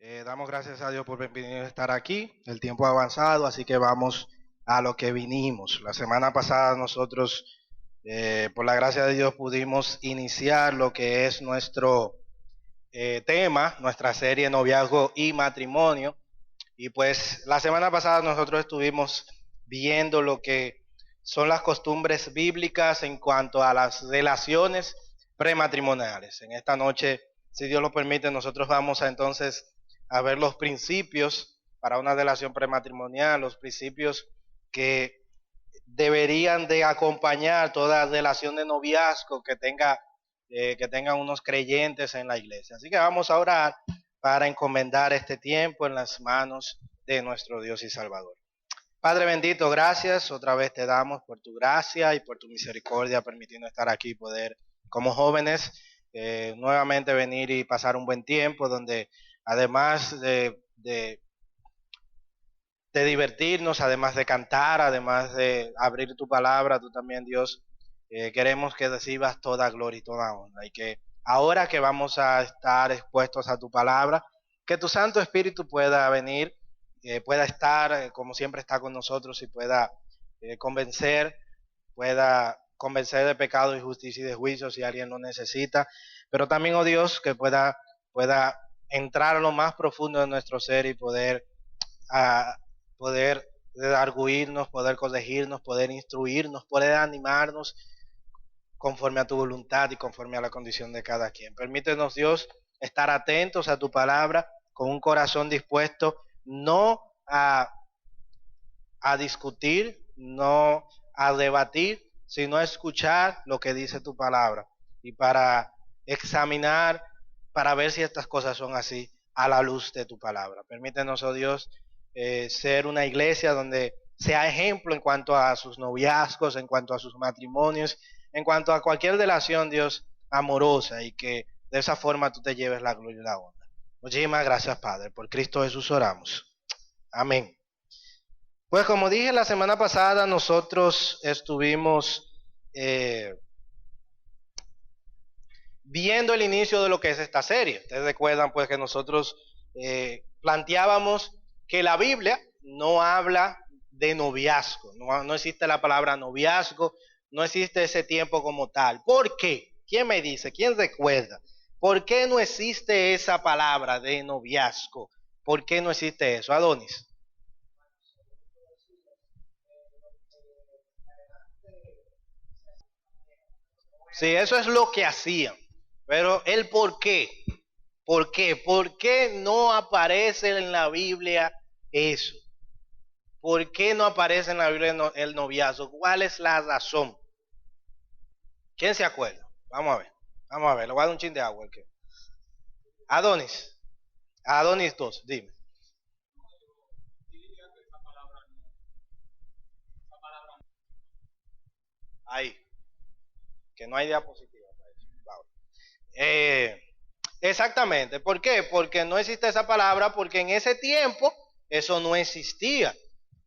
Damos gracias a Dios por permitirnos estar aquí. El tiempo ha avanzado, así que vamos a lo que vinimos. La semana pasada nosotros, por la gracia de Dios, pudimos iniciar lo que es nuestro tema, nuestra serie Noviazgo y Matrimonio. Y pues la semana pasada nosotros estuvimos viendo lo que son las costumbres bíblicas en cuanto a las relaciones prematrimoniales. En esta noche, si Dios lo permite, nosotros vamos a entonces a ver los principios para una relación prematrimonial, los principios que deberían de acompañar toda relación de noviazgo que tengan unos creyentes en la iglesia. Así que vamos a orar para encomendar este tiempo en las manos de nuestro Dios y Salvador. Padre bendito, gracias, otra vez te damos por tu gracia y por tu misericordia, permitiendo estar aquí y poder, como jóvenes, nuevamente venir y pasar un buen tiempo donde además de divertirnos, además de cantar, además de abrir tu palabra, tú también, Dios, queremos que recibas toda gloria y toda honra. Y que ahora que vamos a estar expuestos a tu palabra, que tu Santo Espíritu pueda venir, pueda estar como siempre está con nosotros y pueda convencer de pecado y justicia y de juicio si alguien lo necesita. Pero también, oh Dios, que pueda entrar a lo más profundo de nuestro ser y poder arguirnos, poder corregirnos, poder instruirnos, poder animarnos conforme a tu voluntad y conforme a la condición de cada quien. Permítenos, Dios, estar atentos a tu palabra con un corazón dispuesto no a discutir, no a debatir, sino a escuchar lo que dice tu palabra y para examinar, para ver si estas cosas son así a la luz de tu palabra. Permítenos, oh Dios, ser una iglesia donde sea ejemplo en cuanto a sus noviazgos, en cuanto a sus matrimonios, en cuanto a cualquier relación, Dios, amorosa, y que de esa forma tú te lleves la gloria y la honra. Muchísimas gracias, Padre. Por Cristo Jesús oramos. Amén. Pues como dije la semana pasada, nosotros estuvimos viendo el inicio de lo que es esta serie. Ustedes recuerdan pues que nosotros planteábamos que la Biblia no habla de noviazgo, no existe la palabra noviazgo, no existe ese tiempo como tal. ¿Por qué? ¿Quién me dice? ¿Quién recuerda? ¿Por qué no existe esa palabra de noviazgo? ¿Por qué no existe eso? Adonis. Sí, eso es lo que hacían. Pero el por qué. ¿Por qué? ¿Por qué no aparece en la Biblia eso? ¿Por qué no aparece en la Biblia el noviazgo? ¿Cuál es la razón? ¿Quién se acuerda? Vamos a ver. Vamos a ver. Le voy a dar un chin de agua. Adonis. Adonis 2, dime. Ahí. Que no hay diapositiva. Exactamente. ¿Por qué? Porque no existe esa palabra, porque en ese tiempo eso no existía.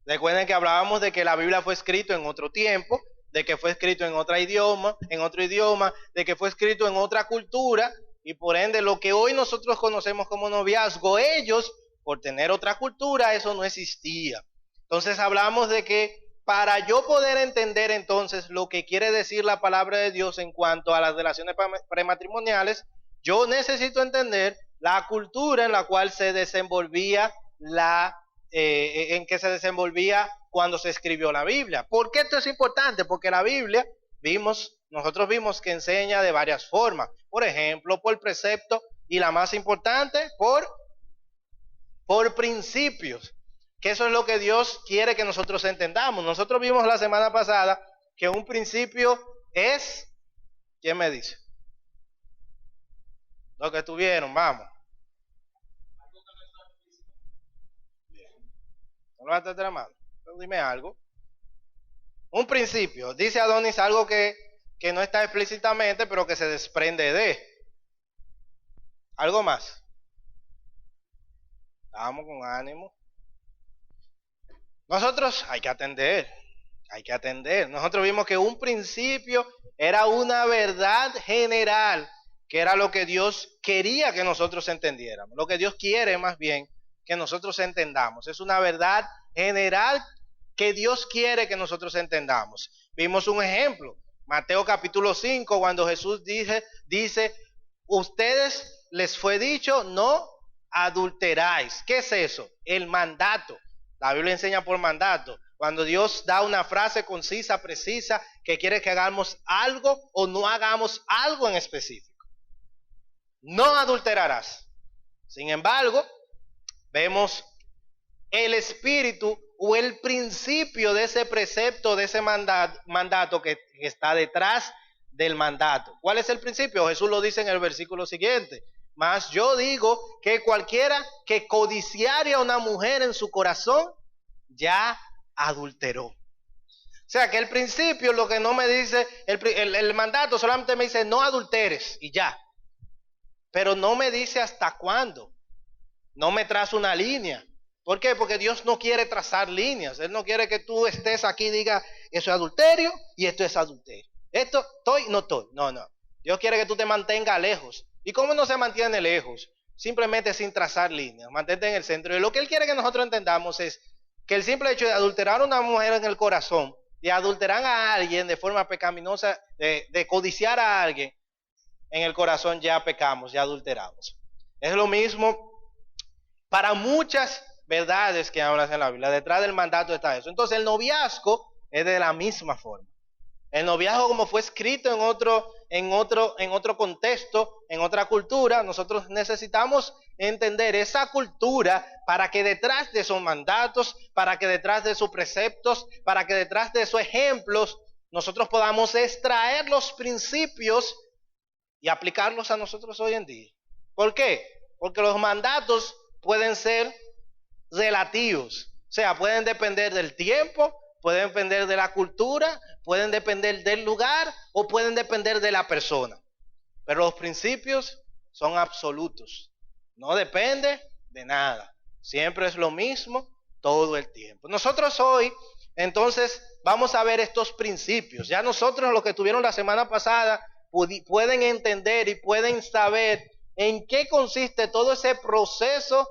Recuerden que hablábamos de que la Biblia fue escrito en otro tiempo, de que fue escrito en otro idioma, de que fue escrito en otra cultura, y por ende lo que hoy nosotros conocemos como noviazgo, ellos, por tener otra cultura, eso no existía. Entonces hablamos de que para yo poder entender entonces lo que quiere decir la palabra de Dios en cuanto a las relaciones prematrimoniales, yo necesito entender la cultura en la cual se desenvolvía en que se desenvolvía cuando se escribió la Biblia. ¿Por qué esto es importante? Porque la Biblia, nosotros vimos que enseña de varias formas. Por ejemplo, por precepto y la más importante, por principios. Que eso es lo que Dios quiere que nosotros entendamos. Nosotros vimos la semana pasada que un principio es, ¿quién me dice? Lo que tuvieron, vamos. Bien. No lo vas a tener mano. Pero dime algo. Un principio. Dice Adonis algo que no está explícitamente, pero que se desprende de. ¿Algo más? Vamos con ánimo. Nosotros hay que atender. Nosotros vimos que un principio era una verdad general que era lo que Dios quería que nosotros entendiéramos. Lo que Dios quiere más bien que nosotros entendamos. Es una verdad general que Dios quiere que nosotros entendamos. Vimos un ejemplo, Mateo capítulo 5, cuando Jesús dice, ustedes les fue dicho, no adulteráis. ¿Qué es eso? El mandato. La Biblia enseña por mandato. Cuando Dios da una frase concisa, precisa, que quiere que hagamos algo o no hagamos algo en específico. No adulterarás. Sin embargo, vemos el espíritu o el principio de ese precepto, de ese mandato que está detrás del mandato. ¿Cuál es el principio? Jesús lo dice en el versículo siguiente. Mas yo digo que cualquiera que codiciare a una mujer en su corazón, ya adulteró. O sea que el principio, lo que no me dice, el mandato solamente me dice no adulteres y ya. Pero no me dice hasta cuándo. No me traza una línea. ¿Por qué? Porque Dios no quiere trazar líneas. Él no quiere que tú estés aquí y digas, eso es adulterio y esto es adulterio. Esto estoy, no estoy. No, no. Dios quiere que tú te mantengas lejos. ¿Y cómo no se mantiene lejos? Simplemente sin trazar líneas. Mantente en el centro. Y lo que Él quiere que nosotros entendamos es que el simple hecho de adulterar a una mujer en el corazón, de adulterar a alguien de forma pecaminosa, de codiciar a alguien en el corazón, ya pecamos, ya adulteramos. Es lo mismo para muchas verdades que hablas en la Biblia. Detrás del mandato está eso. Entonces el noviazgo es de la misma forma. El noviazgo, como fue escrito en otro contexto, en otra cultura, nosotros necesitamos entender esa cultura para que detrás de esos mandatos, para que detrás de sus preceptos, para que detrás de esos ejemplos, nosotros podamos extraer los principios y aplicarlos a nosotros hoy en día. ¿Por qué? Porque los mandatos pueden ser relativos, o sea, pueden depender del tiempo, pueden depender de la cultura, pueden depender del lugar o pueden depender de la persona. Pero los principios son absolutos. No depende de nada. Siempre es lo mismo todo el tiempo. Nosotros hoy, entonces, vamos a ver estos principios. Ya nosotros, los que estuvieron la semana pasada, pueden entender y pueden saber en qué consiste todo ese proceso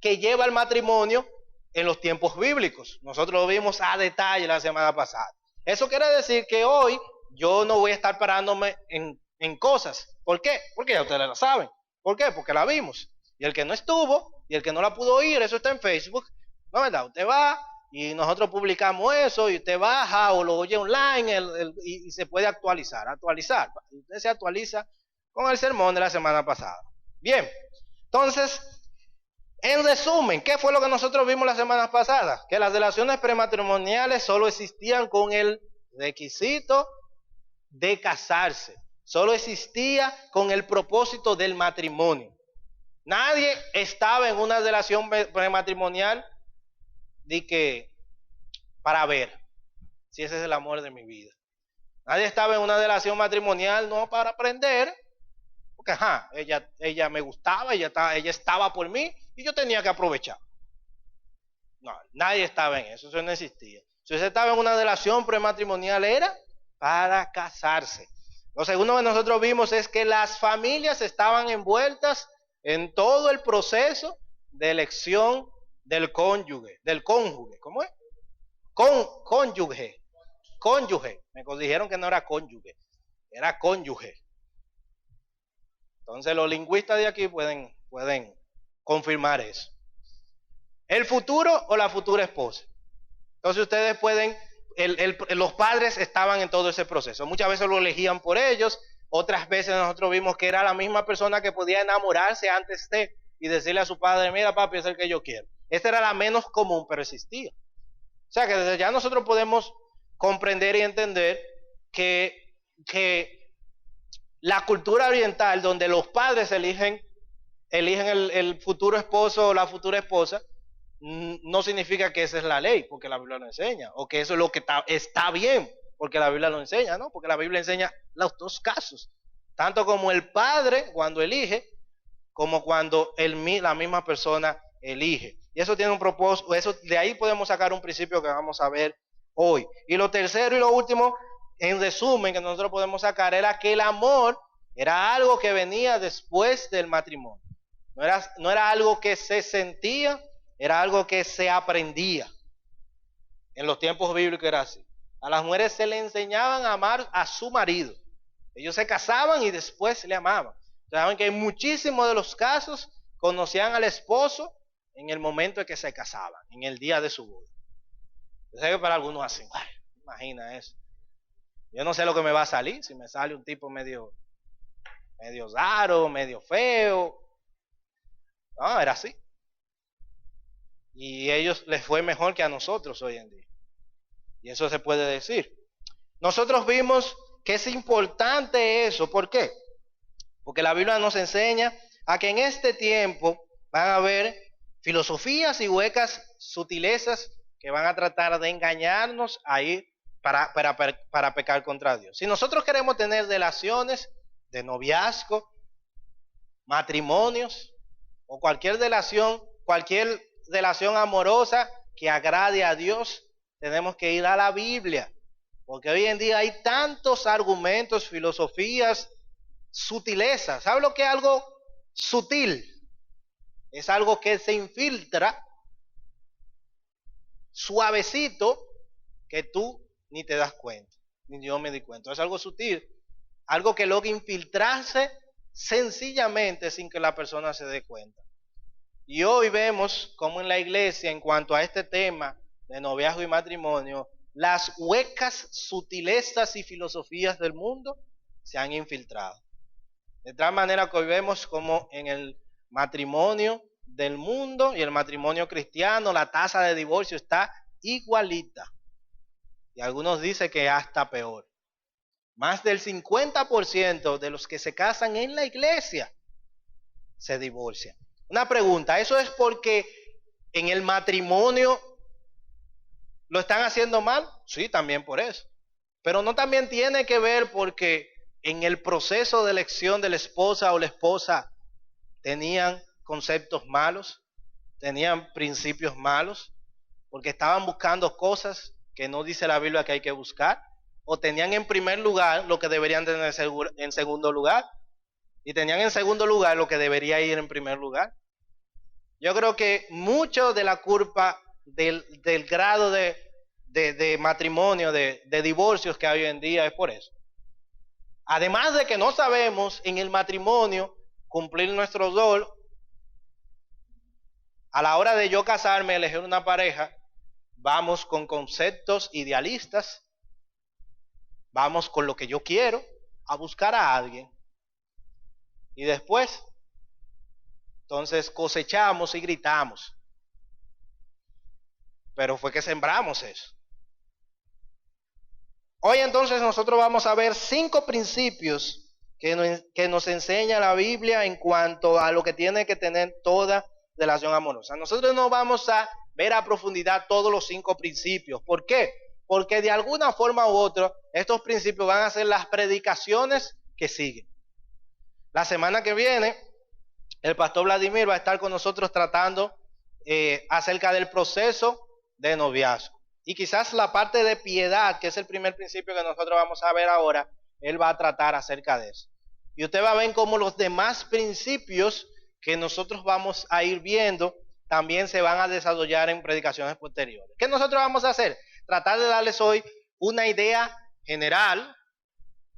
que lleva el matrimonio en los tiempos bíblicos. Nosotros lo vimos a detalle la semana pasada. Eso quiere decir que hoy yo no voy a estar parándome en cosas. ¿Por qué? Porque ya ustedes la saben. ¿Por qué? Porque la vimos. Y el que no estuvo y el que no la pudo oír, eso está en Facebook. ¿No es verdad? Usted va y nosotros publicamos eso y usted baja o lo oye online y se puede actualizar. Usted se actualiza con el sermón de la semana pasada. Bien, entonces, en resumen, ¿qué fue lo que nosotros vimos la semana pasada? Que las relaciones prematrimoniales solo existían con el requisito de casarse. Solo existía con el propósito del matrimonio. Nadie estaba en una relación prematrimonial de que para ver si ese es el amor de mi vida. Nadie estaba en una relación matrimonial no para aprender, porque ella me gustaba, ella estaba por mí y yo tenía que aprovechar. No, nadie estaba en eso no existía. Si usted estaba en una relación prematrimonial era para casarse. Lo segundo que nosotros vimos es que las familias estaban envueltas en todo el proceso de elección del cónyuge, ¿cómo es? Cónyuge. Me dijeron que no era cónyuge, era cónyuge. Entonces los lingüistas de aquí pueden confirmar eso. El futuro o la futura esposa. Entonces ustedes pueden, los padres estaban en todo ese proceso. Muchas veces lo elegían por ellos, otras veces nosotros vimos que era la misma persona que podía enamorarse antes de y decirle a su padre, mira papi, es el que yo quiero. Esta era la menos común, pero existía. O sea que desde ya nosotros podemos comprender y entender que la cultura oriental, donde los padres eligen el futuro esposo o la futura esposa, no significa que esa es la ley, porque la Biblia lo enseña, o que eso es lo que está bien, porque la Biblia lo enseña, ¿no? Porque la Biblia enseña los dos casos, tanto como el padre cuando elige, como cuando la misma persona elige. Y eso tiene un propósito, de ahí podemos sacar un principio que vamos a ver hoy. Y lo tercero y lo último, en resumen, que nosotros podemos sacar, era que el amor Era algo que venía después del matrimonio. No era algo que se sentía, era algo que se aprendía. En los tiempos bíblicos era así. A las mujeres se le enseñaban a amar a su marido. Ellos se casaban y después le amaban. Saben que en muchísimos de los casos conocían al esposo en el momento en que se casaban, en el día de su boda. Yo sé que para algunos así, imagina eso. Yo no sé lo que me va a salir, si me sale un tipo medio raro, medio feo. No, era así. Y a ellos les fue mejor que a nosotros hoy en día. Y eso se puede decir. Nosotros vimos que es importante eso. ¿Por qué? Porque la Biblia nos enseña a que en este tiempo van a haber filosofías y huecas sutilezas que van a tratar de engañarnos ahí para pecar contra Dios. Si nosotros queremos tener relaciones de noviazgo, matrimonios o cualquier relación amorosa que agrade a Dios, tenemos que ir a la Biblia. Porque hoy en día hay tantos argumentos, filosofías, sutilezas. ¿Sabe lo que es algo sutil? Es algo que se infiltra suavecito que tú ni te das cuenta, ni yo me di cuenta. Es algo sutil, algo que logra infiltrarse sencillamente sin que la persona se dé cuenta. Y hoy vemos como en la iglesia, en cuanto a este tema de noviazgo y matrimonio, las huecas sutilezas y filosofías del mundo se han infiltrado. De tal manera que hoy vemos como en el matrimonio del mundo y el matrimonio cristiano la tasa de divorcio está igualita. Y algunos dicen que hasta peor. Más del 50% de los que se casan en la iglesia se divorcian. Una pregunta, ¿eso es porque en el matrimonio lo están haciendo mal? Sí, también por eso. Pero no también tiene que ver porque en el proceso de elección de la esposa o la esposa tenían conceptos malos, tenían principios malos, porque estaban buscando cosas que no dice la Biblia que hay que buscar, o tenían en primer lugar lo que deberían tener en segundo lugar, y tenían en segundo lugar lo que debería ir en primer lugar. Yo creo que mucho de la culpa del grado de matrimonio, de divorcios que hay hoy en día es por eso. Además de que no sabemos en el matrimonio cumplir nuestro rol, a la hora de yo casarme, elegir una pareja, vamos con conceptos idealistas, vamos con lo que yo quiero, a buscar a alguien. Y después, entonces cosechamos y gritamos. Pero fue que sembramos eso. Hoy entonces nosotros vamos a ver 5 principios que nos enseña la Biblia en cuanto a lo que tiene que tener toda relación amorosa. Nosotros no vamos a ver a profundidad todos los 5 principios. ¿Por qué? Porque de alguna forma u otra estos principios van a ser las predicaciones que siguen. La semana que viene el pastor Vladimir va a estar con nosotros tratando acerca del proceso de noviazgo. Y quizás la parte de piedad, que es el primer principio que nosotros vamos a ver ahora, él va a tratar acerca de eso. Y usted va a ver cómo los demás principios que nosotros vamos a ir viendo también se van a desarrollar en predicaciones posteriores. ¿Qué nosotros vamos a hacer? Tratar de darles hoy una idea general,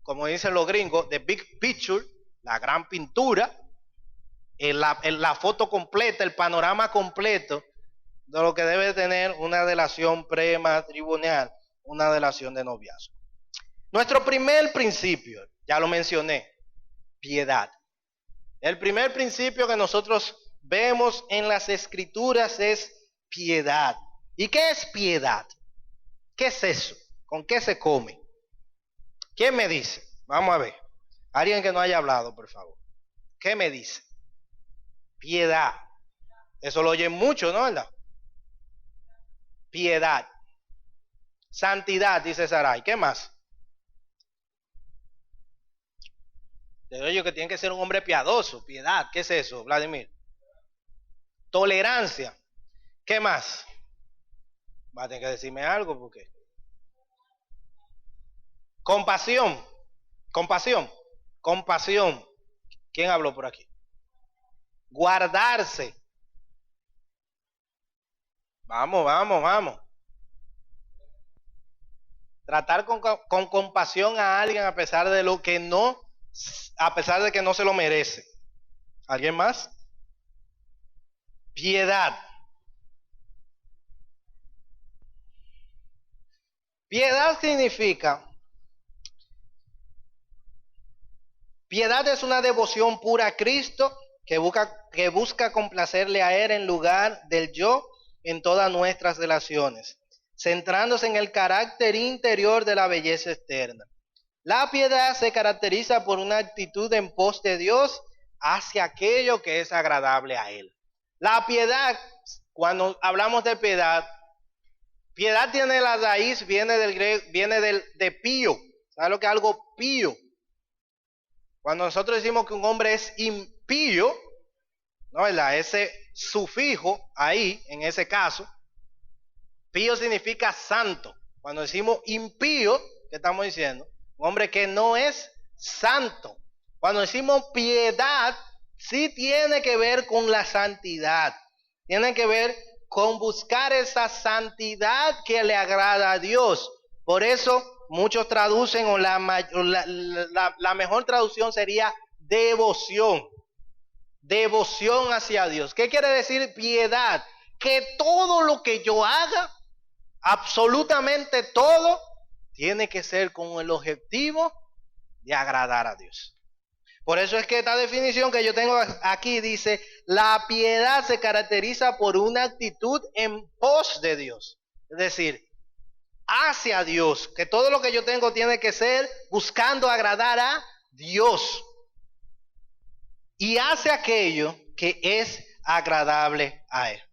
como dicen los gringos, de big picture, la gran pintura, la foto completa, el panorama completo de lo que debe tener una relación prematrimonial, una relación de noviazgo. Nuestro primer principio, ya lo mencioné, piedad. El primer principio que nosotros vemos en las Escrituras es piedad. ¿Y qué es piedad? ¿Qué es eso? ¿Con qué se come? ¿Quién me dice? Vamos a ver. Alguien que no haya hablado, por favor. ¿Qué me dice? Piedad. Eso lo oyen mucho, ¿no? ¿Verdad? Piedad. Santidad, dice Sarai. ¿Qué más? Te digo yo que tiene que ser un hombre piadoso. Piedad. ¿Qué es eso, Vladimir? Tolerancia. ¿Qué más? Va a tener que decirme algo porque. Compasión. Compasión. Compasión. ¿Quién habló por aquí? Guardarse. Vamos. Tratar con compasión a alguien a pesar de lo que no, a pesar de que no se lo merece. ¿Alguien más? Piedad. Piedad significa, piedad es una devoción pura a Cristo que busca complacerle a Él en lugar del yo en todas nuestras relaciones, centrándose en el carácter interior de la belleza externa. La piedad se caracteriza por una actitud en pos de Dios hacia aquello que es agradable a Él. La piedad, cuando hablamos de piedad, piedad tiene la raíz, viene del griego, de pío. ¿Sabes lo que es algo pío? Cuando nosotros decimos que un hombre es impío, ¿no? ¿Verdad? Ese sufijo ahí, en ese caso, pío significa santo. Cuando decimos impío, ¿qué estamos diciendo? Un hombre que no es santo. Cuando decimos piedad, sí tiene que ver con la santidad. Tiene que ver con buscar esa santidad que le agrada a Dios. Por eso muchos traducen, o la mejor traducción sería devoción. Devoción hacia Dios. ¿Qué quiere decir piedad? Que todo lo que yo haga, absolutamente todo, tiene que ser con el objetivo de agradar a Dios. Por eso es que esta definición que yo tengo aquí dice, la piedad se caracteriza por una actitud en pos de Dios. Es decir, hacia Dios, que todo lo que yo tengo tiene que ser buscando agradar a Dios. Y hace aquello que es agradable a Él.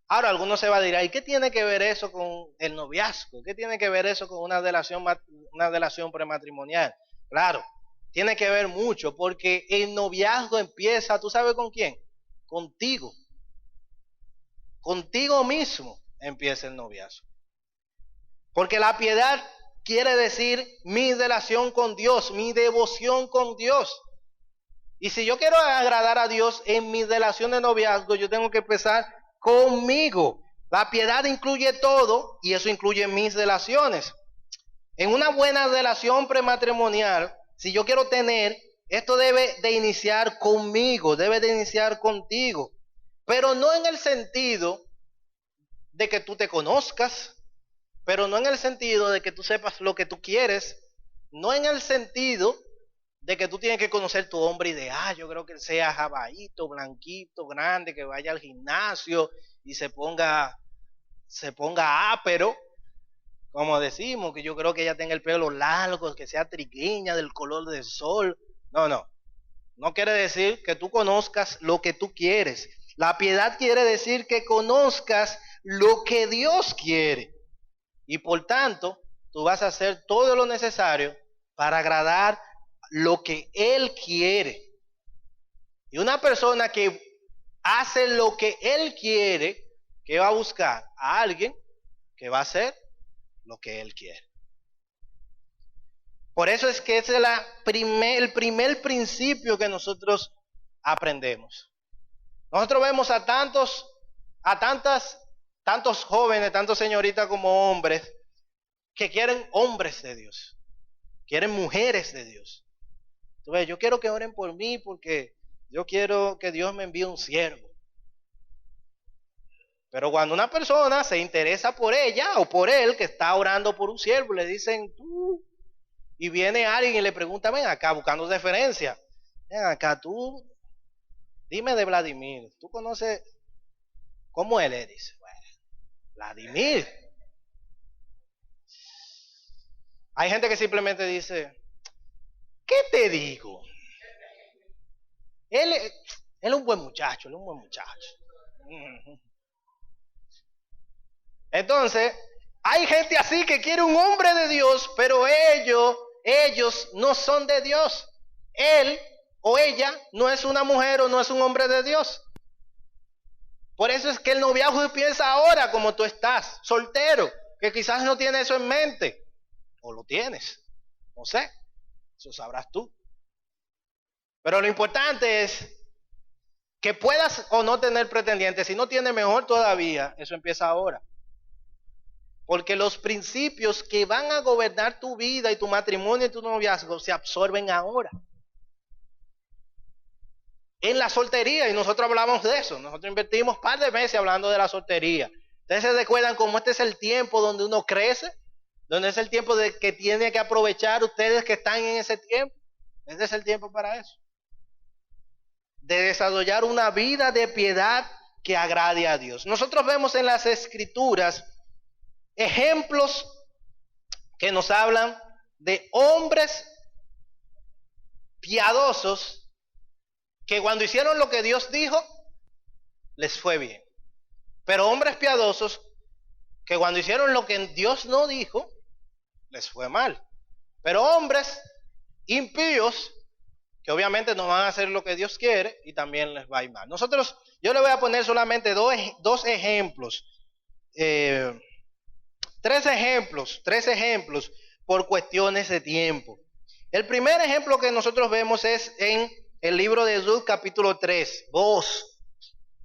Ahora, algunos se va a decir, ¿y qué tiene que ver eso con el noviazgo? ¿Qué tiene que ver eso con una delación prematrimonial? Claro, tiene que ver mucho, porque el noviazgo empieza, ¿tú sabes con quién? Contigo. Contigo mismo empieza el noviazgo. Porque la piedad quiere decir mi relación con Dios, mi devoción con Dios. Y si yo quiero agradar a Dios en mi relación de noviazgo, yo tengo que empezar conmigo. La piedad incluye todo y eso incluye mis relaciones. En una buena relación prematrimonial, si yo quiero tener, esto debe de iniciar conmigo, debe de iniciar contigo. Pero no en el sentido de que tú te conozcas, pero no en el sentido de que tú sepas lo que tú quieres, no en el sentido de que tú tienes que conocer tu hombre ideal. Yo creo que él sea jabaíto, blanquito, grande, que vaya al gimnasio y se ponga ápero, como decimos, que yo creo que ella tenga el pelo largo, que sea trigueña del color del sol. No quiere decir que tú conozcas lo que tú quieres. La piedad quiere decir que conozcas lo que Dios quiere. Y por tanto, tú vas a hacer todo lo necesario para agradar lo que Él quiere. Y una persona que hace lo que Él quiere, ¿qué va a buscar? A alguien que va a hacer lo que Él quiere. Por eso es que ese es el primer principio que nosotros aprendemos. Nosotros vemos a tantos jóvenes, tantos señoritas como hombres, que quieren hombres de Dios, quieren mujeres de Dios. Tú ves, yo quiero que oren por mí porque yo quiero que Dios me envíe un siervo. Pero cuando una persona se interesa por ella o por él que está orando por un siervo, le dicen tú, y viene alguien y le pregunta, ven acá, buscando referencia, ven acá, tú, dime de Vladimir, ¿tú conoces cómo él es? Dice, bueno, Vladimir. Hay gente que simplemente dice, ¿qué te digo? Él es un buen muchacho, Entonces, hay gente así que quiere un hombre de Dios, pero ellos no son de Dios. Él o ella no es una mujer o no es un hombre de Dios. Por eso es que el noviazgo empieza ahora, como tú estás, soltero, que quizás no tienes eso en mente. O lo tienes, no sé, eso sabrás tú. Pero lo importante es que puedas o no tener pretendientes. Si no tienes, mejor todavía. Eso empieza ahora. Porque los principios que van a gobernar tu vida y tu matrimonio y tu noviazgo se absorben ahora. En la soltería, y nosotros hablamos de eso. Nosotros invertimos un par de meses hablando de la soltería. Ustedes se recuerdan cómo este es el tiempo donde uno crece, donde es el tiempo de que tiene que aprovechar ustedes que están en ese tiempo. Este es el tiempo para eso. De desarrollar una vida de piedad que agrade a Dios. Nosotros vemos en las Escrituras ejemplos que nos hablan de hombres piadosos que cuando hicieron lo que Dios dijo, les fue bien. Pero hombres piadosos que cuando hicieron lo que Dios no dijo, les fue mal. Pero hombres impíos que obviamente no van a hacer lo que Dios quiere y también les va a ir mal. Yo le voy a poner solamente dos ejemplos. Tres ejemplos por cuestiones de tiempo. El primer ejemplo que nosotros vemos es en el libro de Ruth capítulo 3, Boaz.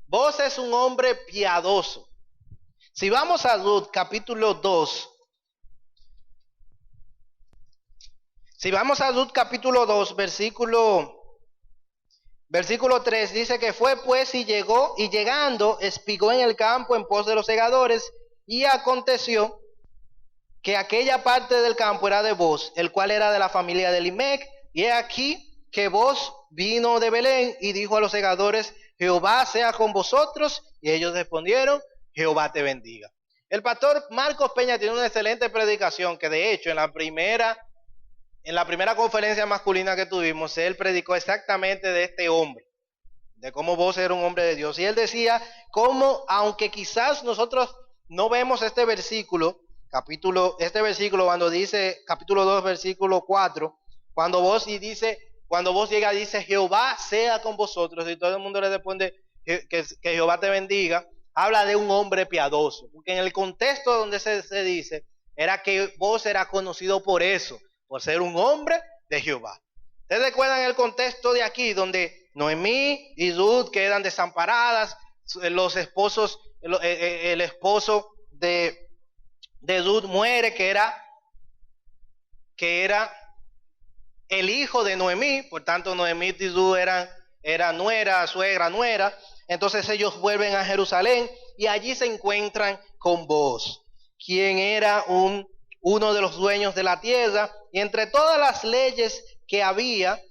Boaz es un hombre piadoso. Si vamos a Ruth capítulo 2, versículo 3, dice que fue pues y llegó, y llegando espigó en el campo en pos de los segadores, y aconteció que aquella parte del campo era de Boaz, el cual era de la familia de Elimec, y he aquí que Boaz vino de Belén y dijo a los segadores: Jehová sea con vosotros, y ellos respondieron: Jehová te bendiga. El pastor Marcos Peña tiene una excelente predicación que de hecho en la primera conferencia masculina que tuvimos, él predicó exactamente de este hombre, de cómo Boaz era un hombre de Dios. Y él decía cómo, aunque quizás nosotros no vemos este versículo cuando dice, capítulo 2, versículo 4, cuando Boaz llega dice: Jehová sea con vosotros, y todo el mundo le responde que Jehová te bendiga, habla de un hombre piadoso, porque en el contexto donde se dice, era que Boaz era conocido por eso, por ser un hombre de Jehová. ¿Ustedes recuerdan el contexto de aquí, donde Noemí y Ruth quedan desamparadas? Los esposos, el esposo de Ruth muere, que era el hijo de Noemí, por tanto Noemí y Ruth eran nuera, suegra, nuera. Entonces ellos vuelven a Jerusalén y allí se encuentran con Boaz, quien era uno de los dueños de la tierra. Y entre todas las leyes que había,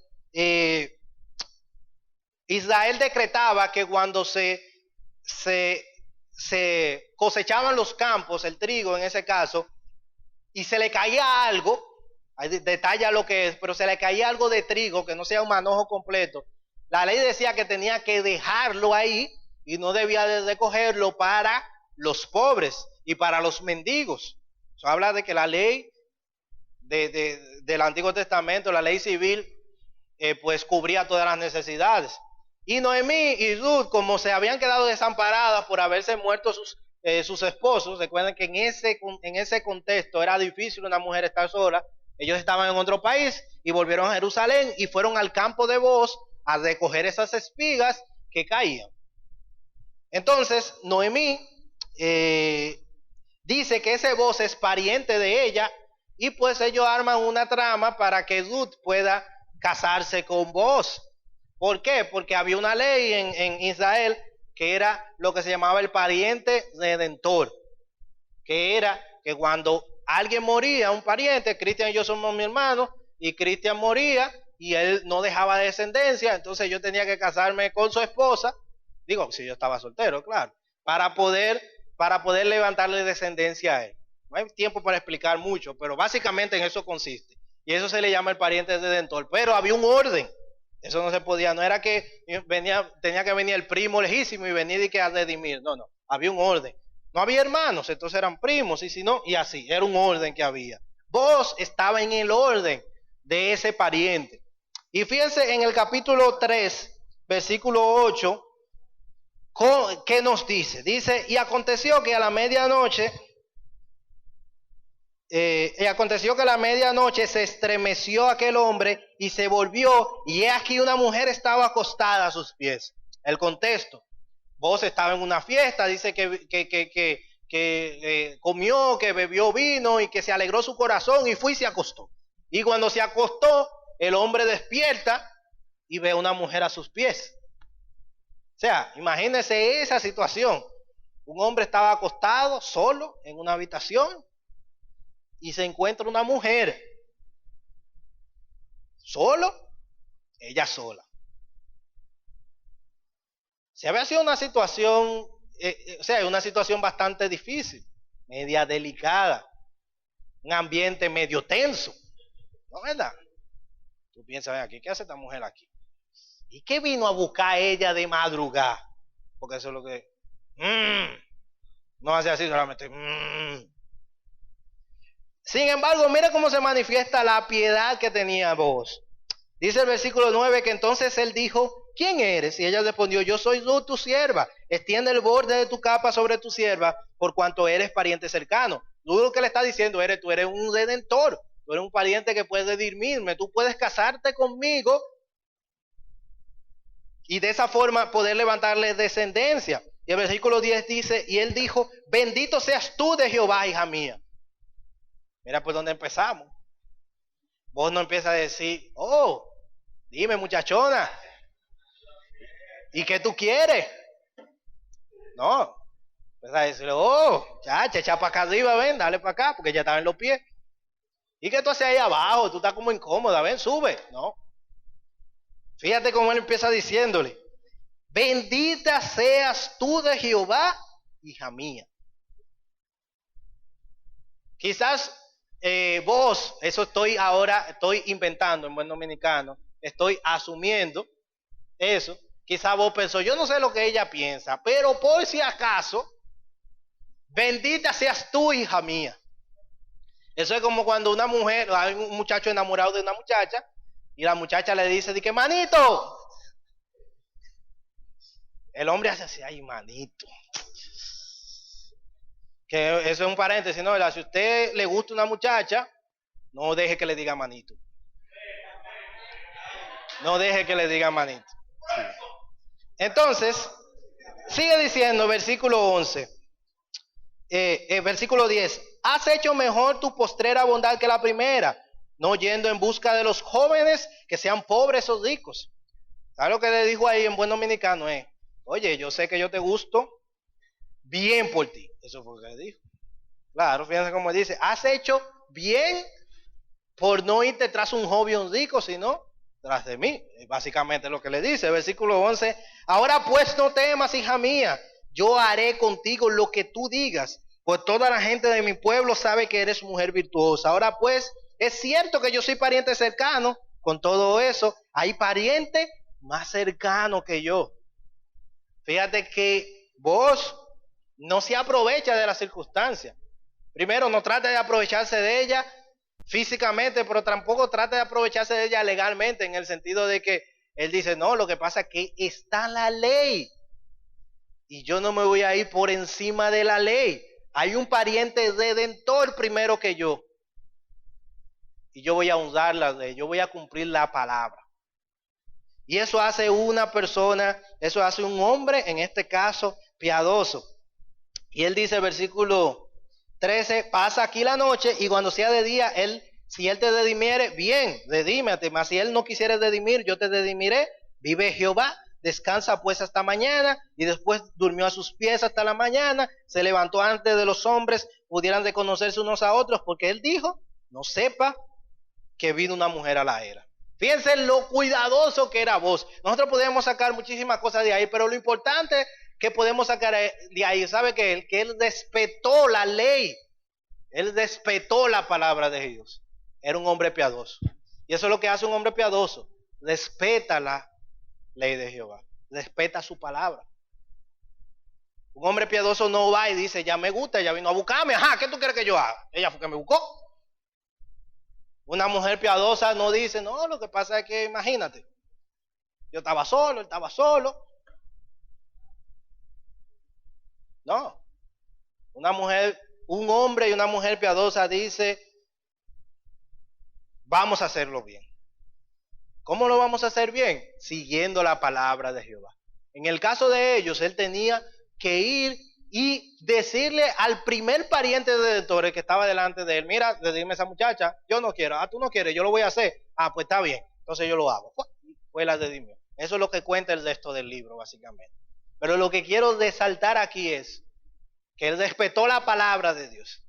Israel decretaba que cuando se cosechaban los campos, el trigo en ese caso, y se le caía algo, detalla lo que es, pero se le caía algo de trigo que no sea un manojo completo, la ley decía que tenía que dejarlo ahí y no debía de recogerlo para los pobres y para los mendigos. Eso habla de que la ley del Antiguo Testamento, la ley civil, pues cubría todas las necesidades. Y Noemí y Ruth, como se habían quedado desamparadas por haberse muerto sus esposos, recuerden que en ese contexto era difícil una mujer estar sola. Ellos estaban en otro país y volvieron a Jerusalén y fueron al campo de Boaz a recoger esas espigas que caían. Entonces Noemí dice que ese Boaz es pariente de ella, y pues ellos arman una trama para que Ruth pueda casarse con Boaz. ¿Por qué? Porque había una ley en Israel que era lo que se llamaba el pariente redentor, que era que cuando alguien moría, un pariente, Cristian y yo somos mi hermano, y Cristian moría y él no dejaba descendencia, entonces yo tenía que casarme con su esposa, digo, si yo estaba soltero, claro, para poder levantarle descendencia a él. No hay tiempo para explicar mucho, pero básicamente en eso consiste. Y eso se le llama el pariente redentor. Pero había un orden. Eso no se podía. No era que tenía que venir el primo legítimo y venir y que a redimir. No. Había un orden. No había hermanos, entonces eran primos. Y si no, y así. Era un orden que había. Boaz estaba en el orden de ese pariente. Y fíjense en el capítulo 3, versículo 8, ¿qué nos dice? Dice: y aconteció que a la medianoche Y aconteció que a la medianoche se estremeció aquel hombre y se volvió, y he aquí una mujer estaba acostada a sus pies. El contexto: vos estaba en una fiesta, dice que comió, que bebió vino y que se alegró su corazón y fue y se acostó. Y cuando se acostó, el hombre despierta y ve a una mujer a sus pies. O sea, imagínense esa situación. Un hombre estaba acostado solo en una habitación y se encuentra una mujer solo, ella sola. Se había sido una situación, una situación bastante difícil, media delicada, un ambiente medio tenso, ¿no es verdad? Tú piensas, ven aquí, ¿qué hace esta mujer aquí? ¿Y qué vino a buscar ella de madrugada? Porque eso es lo que... no hace así solamente... Sin embargo, mira cómo se manifiesta la piedad que tenía vos. Dice el versículo 9 que entonces él dijo, ¿quién eres? Y ella respondió, yo soy tu sierva. Extiende el borde de tu capa sobre tu sierva, por cuanto eres pariente cercano. Lo que le está diciendo, tú eres un redentor. Tú eres un pariente que puede redimirme. Tú puedes casarte conmigo y de esa forma poder levantarle descendencia. Y el versículo 10 dice, y él dijo, bendito seas tú de Jehová, hija mía. Mira por dónde empezamos. Vos no empiezas a decir, oh, dime muchachona, ¿y qué tú quieres? No, empiezas a decirle, oh, chacha, echa para acá arriba, ven, dale para acá, porque ya estaba en los pies. ¿Y qué tú haces ahí abajo? Tú estás como incómoda, ven, sube. No. Fíjate cómo él empieza diciéndole, bendita seas tú de Jehová, hija mía. Quizás vos, eso estoy inventando en buen dominicano, estoy asumiendo eso. Quizás vos pensó, yo no sé lo que ella piensa, pero por si acaso, bendita seas tú, hija mía. Eso es como cuando una mujer, hay un muchacho enamorado de una muchacha, y la muchacha le dice, di que manito. El hombre hace así, ay, manito. Que eso es un paréntesis, ¿no? Si a usted le gusta una muchacha, no deje que le diga manito. No deje que le diga manito. Sí. Entonces, sigue diciendo, versículo 11, versículo 10, has hecho mejor tu postrera bondad que la primera, no yendo en busca de los jóvenes que sean pobres o ricos. ¿Sabes lo que le dijo ahí en buen dominicano? Oye, yo sé que yo te gusto bien por ti. Eso fue lo que le dijo. Claro, fíjense cómo dice, has hecho bien por no irte tras un joven rico, sino tras de mí. Básicamente lo que le dice, versículo 11, ahora pues no temas, hija mía, yo haré contigo lo que tú digas, pues toda la gente de mi pueblo sabe que eres mujer virtuosa. Ahora pues, es cierto que yo soy pariente cercano, con todo eso, hay pariente más cercano que yo. Fíjate que vos no se aprovecha de las circunstancias. Primero, no trate de aprovecharse de ella físicamente, pero tampoco trate de aprovecharse de ella legalmente, en el sentido de que él dice, no, lo que pasa es que está la ley y yo no me voy a ir por encima de la ley. Hay un pariente redentor primero que yo y yo voy a honrar la ley, yo voy a cumplir la palabra. Y eso hace una persona, eso hace un hombre, en este caso, piadoso. Y él dice, versículo 13, pasa aquí la noche y cuando sea de día, si él te redimiere, bien, redímete, mas si él no quisiera redimir, yo te redimiré. Vive Jehová, descansa pues hasta mañana. Y después durmió a sus pies hasta la mañana, se levantó antes de los hombres pudieran reconocerse unos a otros, porque él dijo, no sepa que vino una mujer a la era. Fíjense lo cuidadoso que era vos. Nosotros podemos sacar muchísimas cosas de ahí, pero lo importante que podemos sacar de ahí, ¿sabe qué? Que él respetó la ley, él respetó la palabra de Dios. Era un hombre piadoso. Y eso es lo que hace un hombre piadoso. Respeta la ley de Jehová, respeta su palabra. Un hombre piadoso no va y dice, ya me gusta, ella vino a buscarme, ajá, ¿qué tú quieres que yo haga? Ella fue que me buscó. Una mujer piadosa no dice, no, lo que pasa es que imagínate, yo estaba solo, él estaba solo. No, una mujer un hombre y una mujer piadosa dice, vamos a hacerlo bien. ¿Cómo lo vamos a hacer bien? Siguiendo la palabra de Jehová. En el caso de ellos, él tenía que ir y decirle al primer pariente de Torres que estaba delante de él, mira, dime a esa muchacha, yo no quiero, tú no quieres, yo lo voy a hacer, pues está bien, entonces yo lo hago. Fue la dedimió. Eso es lo que cuenta el resto del libro, básicamente. Pero lo que quiero resaltar aquí es que él respetó la palabra de Dios.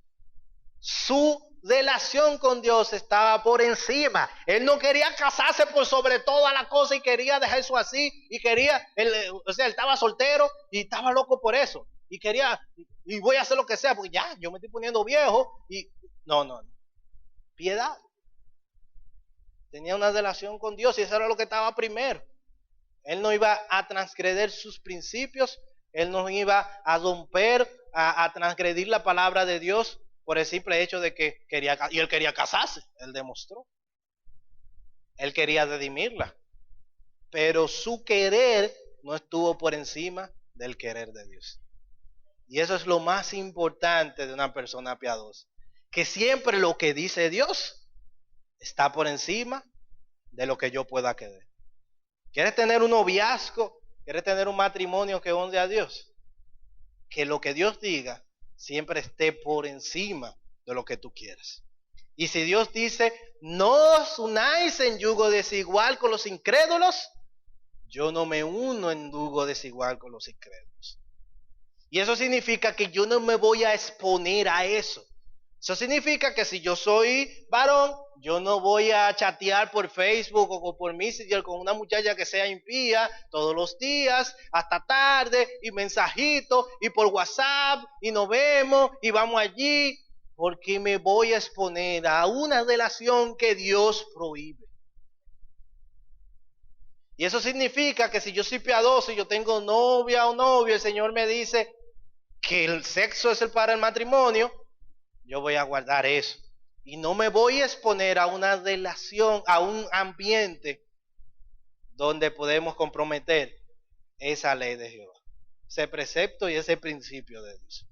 Su relación con Dios estaba por encima. Él no quería casarse por sobre toda la cosa y quería dejar eso así. Y quería, él estaba soltero y estaba loco por eso. Y quería, y voy a hacer lo que sea, porque ya, yo me estoy poniendo viejo. Y no. Piedad. Tenía una relación con Dios y eso era lo que estaba primero. Él no iba a transgredir sus principios. Él no iba a romper, a transgredir la palabra de Dios por el simple hecho de que quería, y él quería casarse, él demostró. Él quería redimirla. Pero su querer no estuvo por encima del querer de Dios. Y eso es lo más importante de una persona piadosa. Que siempre lo que dice Dios está por encima de lo que yo pueda querer. ¿Quieres tener un noviazgo? ¿Quieres tener un matrimonio que honre a Dios? Que lo que Dios diga siempre esté por encima de lo que tú quieras. Y si Dios dice, no os unáis en yugo desigual con los incrédulos, yo no me uno en yugo desigual con los incrédulos. Y eso significa que yo no me voy a exponer a eso. Eso significa que si yo soy varón, yo no voy a chatear por Facebook o por Messenger con una muchacha que sea impía todos los días, hasta tarde, y mensajitos, y por WhatsApp, y nos vemos, y vamos allí, porque me voy a exponer a una relación que Dios prohíbe. Y eso significa que si yo soy piadoso y yo tengo novia o novio, el Señor me dice que el sexo es para el matrimonio, yo voy a guardar eso. Y no me voy a exponer a una relación, a un ambiente donde podemos comprometer esa ley de Jehová, ese precepto y ese principio de Dios.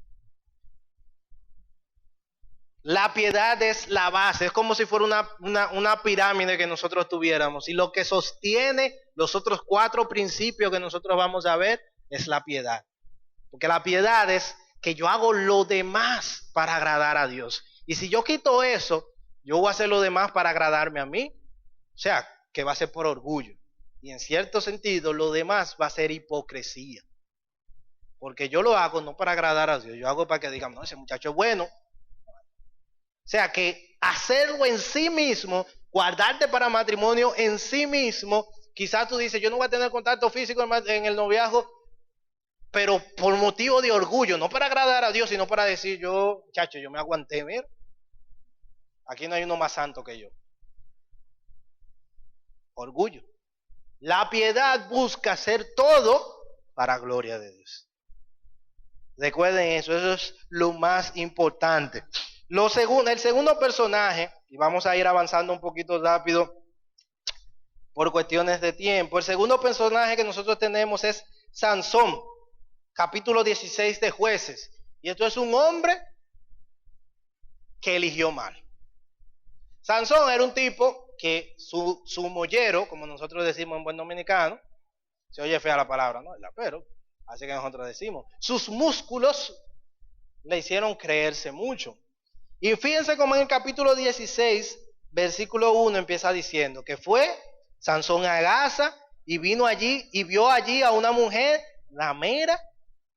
La piedad es la base, es como si fuera una pirámide que nosotros tuviéramos. Y lo que sostiene los otros 4 principios que nosotros vamos a ver es la piedad. Porque la piedad es que yo hago lo demás para agradar a Dios. Y si yo quito eso, yo voy a hacer lo demás para agradarme a mí. O sea, que va a ser por orgullo. Y en cierto sentido, lo demás va a ser hipocresía. Porque yo lo hago no para agradar a Dios, yo hago para que digan, no, ese muchacho es bueno. O sea, que hacerlo en sí mismo, guardarte para matrimonio en sí mismo, quizás tú dices, yo no voy a tener contacto físico en el noviazgo, pero por motivo de orgullo, no para agradar a Dios, sino para decir, yo me aguanté, mira. Aquí no hay uno más santo que yo. Orgullo. La piedad busca hacer todo para gloria de Dios. Recuerden eso es lo más importante. El segundo personaje, y vamos a ir avanzando un poquito rápido por cuestiones de tiempo. El segundo personaje que nosotros tenemos es Sansón, capítulo 16 de Jueces. Y esto es un hombre que eligió mal. Sansón era un tipo que su mollero, como nosotros decimos en buen dominicano, se oye fea la palabra, ¿no? Pero, así que nosotros decimos, sus músculos le hicieron creerse mucho. Y fíjense cómo en el capítulo 16, versículo 1 empieza diciendo que fue Sansón a Gaza y vino allí y vio allí a una mujer ramera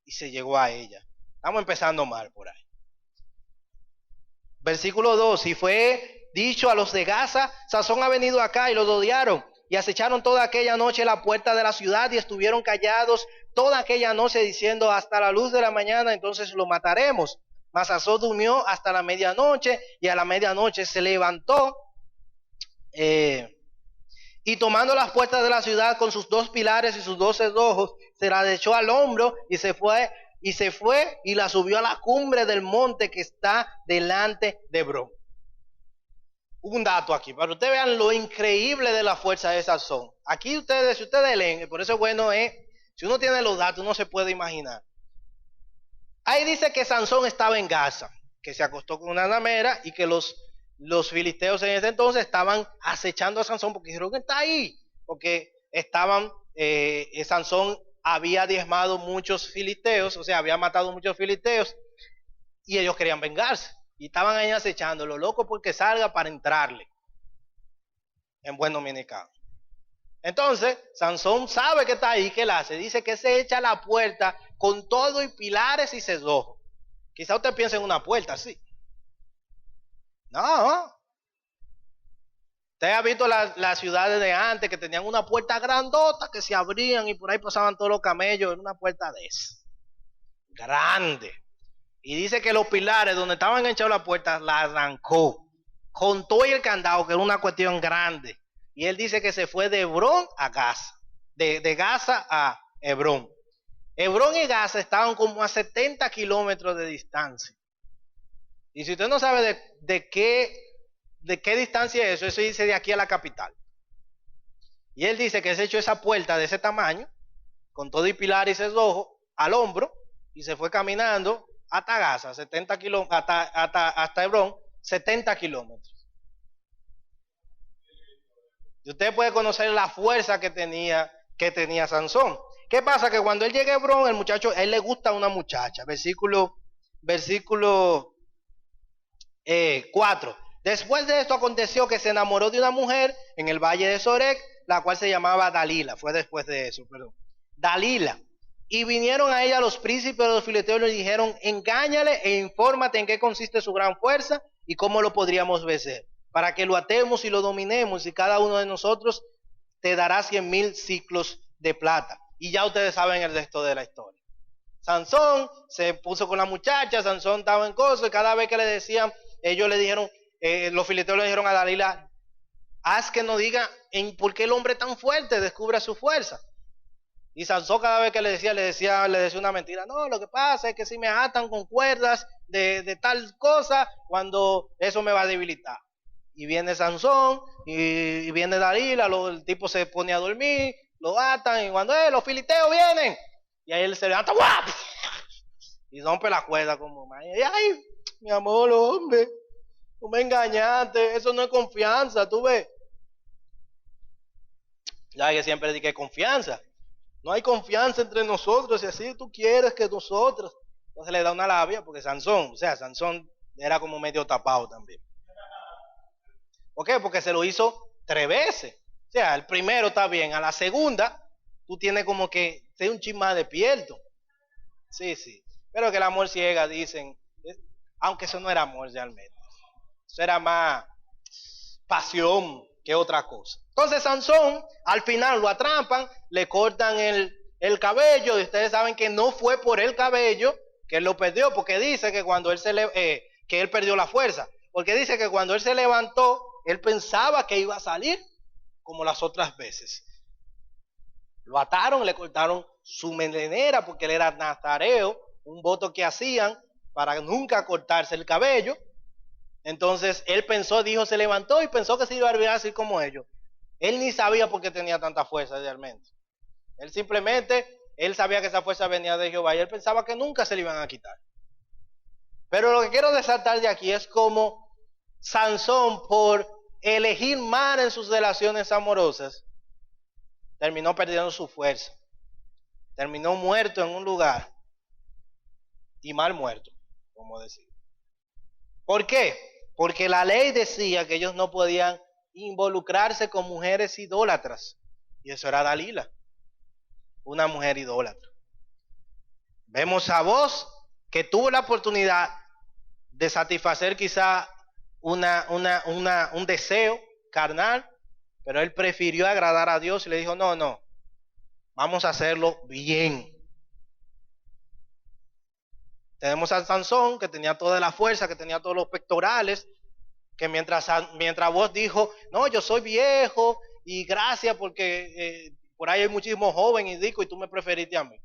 y se llegó a ella. Estamos empezando mal por ahí. Versículo 2, y fue dicho a los de Gaza, Sansón ha venido acá, y los odiaron y acecharon toda aquella noche la puerta de la ciudad y estuvieron callados toda aquella noche diciendo hasta la luz de la mañana, entonces lo mataremos. Mas Sansón durmió hasta la medianoche y a la medianoche se levantó y tomando las puertas de la ciudad con sus 2 pilares y sus 2 cerrojos, se las echó al hombro y se fue y la subió a la cumbre del monte que está delante de Hebrón. Un dato aquí, para que ustedes vean lo increíble de la fuerza de Sansón. Aquí si ustedes leen, por eso es bueno, si uno tiene los datos, uno se puede imaginar. Ahí dice que Sansón estaba en Gaza. que se acostó con una ramera y que los filisteos en ese entonces estaban acechando a Sansón porque dijeron que está ahí, porque Sansón había diezmado muchos filisteos, o sea, había matado muchos filisteos y ellos querían vengarse y estaban ahí acechándolo, loco porque salga para entrarle, en buen dominicano. Entonces, Sansón sabe que está ahí, ¿qué él hace? Dice que se echa a la puerta con todo y pilares y cerrojos. Quizá usted piense en una puerta así. No. Usted ha visto las ciudades de antes que tenían una puerta grandota que se abrían y por ahí pasaban todos los camellos en una puerta de esa. Grande. Y dice que los pilares donde estaban enganchados la puerta la arrancó. Con todo y el candado, que era una cuestión grande. Y él dice que se fue de Hebrón a Gaza. De Gaza a Hebrón. Hebrón y Gaza estaban como a 70 kilómetros de distancia. Y si usted no sabe de qué distancia es eso dice de aquí a la capital. Y él dice que se echó esa puerta de ese tamaño, con todo y pilar y cerrojo, al hombro, y se fue caminando hasta Gaza, 70 kilómetros, hasta Hebrón, 70 kilómetros. Y usted puede conocer la fuerza que tenía Sansón. ¿Qué pasa? Que cuando él llega a Hebrón, el muchacho, a él le gusta una muchacha. Versículo 4. Después de esto aconteció que se enamoró de una mujer en el valle de Sorek, la cual se llamaba Dalila. Fue después de eso, perdón. Dalila. Y vinieron a ella los príncipes de los filisteos y le dijeron, engáñale e infórmate en qué consiste su gran fuerza y cómo lo podríamos vencer, para que lo atemos y lo dominemos, y cada uno de nosotros te dará 100,000 ciclos de plata. Y ya ustedes saben el resto de la historia. Sansón se puso con la muchacha, Sansón estaba en coso, y cada vez que le decían, ellos le dijeron, los filisteos le dijeron a Dalila, haz que nos diga por qué el hombre tan fuerte descubre su fuerza. Y Sansón cada vez que le decía una mentira. No, lo que pasa es que si me atan con cuerdas de tal cosa, cuando eso me va a debilitar. Y viene Sansón, y viene Dalila, el tipo se pone a dormir, lo atan, y cuando los filisteos vienen, y ahí él se levanta, ¡guap! Y rompe la cuerda como, ay, mi amor, hombre, tú me engañaste, eso no es confianza, tú ves. Ya que siempre dije confianza. No hay confianza entre nosotros, y así tú quieres que nosotros. Entonces le da una labia, porque Sansón era como medio tapado también. ¿Por qué? Porque se lo hizo 3 veces. O sea, el primero está bien, a la segunda, tú tienes como que ser un chin más despierto. Sí. Pero que el amor ciega, dicen, aunque eso no era amor realmente. Eso era más pasión que otra cosa. Entonces Sansón, al final lo atrapan, le cortan el cabello, y ustedes saben que no fue por el cabello que él lo perdió, porque dice que cuando él que él perdió la fuerza, porque dice que cuando él se levantó, él pensaba que iba a salir como las otras veces. Lo ataron, le cortaron su melenera, porque él era nazareo, un voto que hacían para nunca cortarse el cabello. Entonces él se levantó y pensó que se iba a olvidar así como ellos. Él ni sabía por qué tenía tanta fuerza realmente. Él sabía que esa fuerza venía de Jehová y él pensaba que nunca se le iban a quitar. Pero lo que quiero resaltar de aquí es cómo Sansón, por elegir mal en sus relaciones amorosas, terminó perdiendo su fuerza. Terminó muerto en un lugar, y mal muerto, como decir. ¿Por qué? Porque la ley decía que ellos no podían involucrarse con mujeres idólatras. Y eso era Dalila, una mujer idólatra. Vemos a Boaz, que tuvo la oportunidad de satisfacer quizá un deseo carnal, pero él prefirió agradar a Dios y le dijo, no, vamos a hacerlo bien. Tenemos a Sansón, que tenía toda la fuerza, que tenía todos los pectorales, que mientras vos dijo, no, yo soy viejo y gracias porque por ahí hay muchísimos jóvenes y rico y tú me preferiste a mí.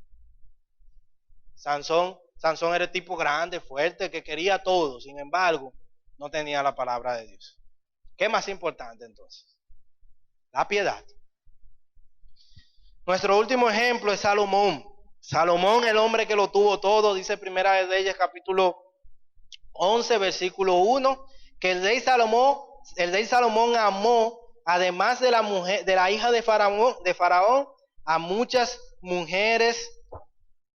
Sansón era el tipo grande, fuerte, que quería todo, sin embargo, no tenía la palabra de Dios. ¿Qué es más importante entonces? La piedad. Nuestro último ejemplo es Salomón. Salomón, el hombre que lo tuvo todo, dice Primera de Reyes capítulo 11, versículo 1, que el rey Salomón amó, además de la mujer, de la hija de Faraón, a muchas mujeres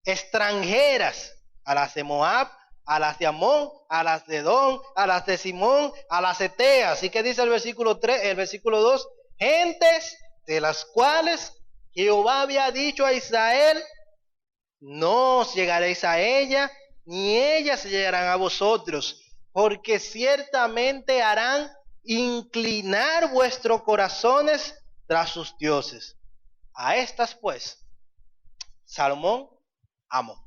extranjeras, a las de Moab, a las de Amón, a las de Edom, a las de Simón, a las eteas. Así que dice el versículo 2, gentes de las cuales Jehová había dicho a Israel, no os llegaréis a ella, ni ellas se llegarán a vosotros, porque ciertamente harán inclinar vuestros corazones tras sus dioses. A estas pues, Salomón amó.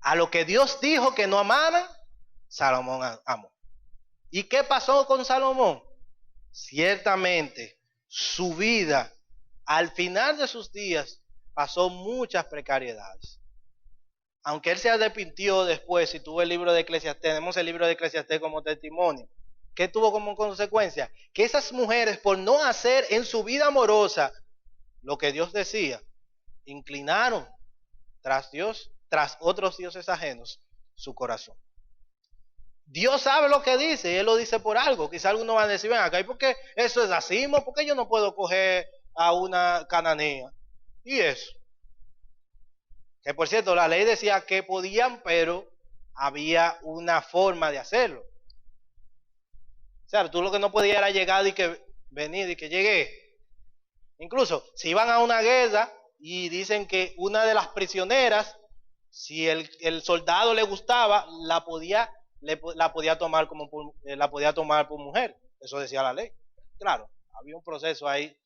A lo que Dios dijo que no amaran, Salomón amó. ¿Y qué pasó con Salomón? Ciertamente, su vida, al final de sus días, pasó muchas precariedades. Aunque él se arrepintió después, y tuvo el libro de Eclesiastés, tenemos el libro de Eclesiastés como testimonio. ¿Qué tuvo como consecuencia? Que esas mujeres, por no hacer en su vida amorosa lo que Dios decía, inclinaron tras Dios, tras otros dioses ajenos, su corazón. Dios sabe lo que dice, y Él lo dice por algo. Quizá algunos van a decir, ven acá, ¿y por qué eso es así? ¿Por qué yo no puedo coger a una cananea? Y eso. Que por cierto, la ley decía que podían, pero había una forma de hacerlo. O sea, tú lo que no podías era llegar y que venir y que llegué. Incluso, si iban a una guerra y dicen que una de las prisioneras, si el soldado le gustaba, la podía tomar por mujer. Eso decía la ley. Claro, había un proceso ahí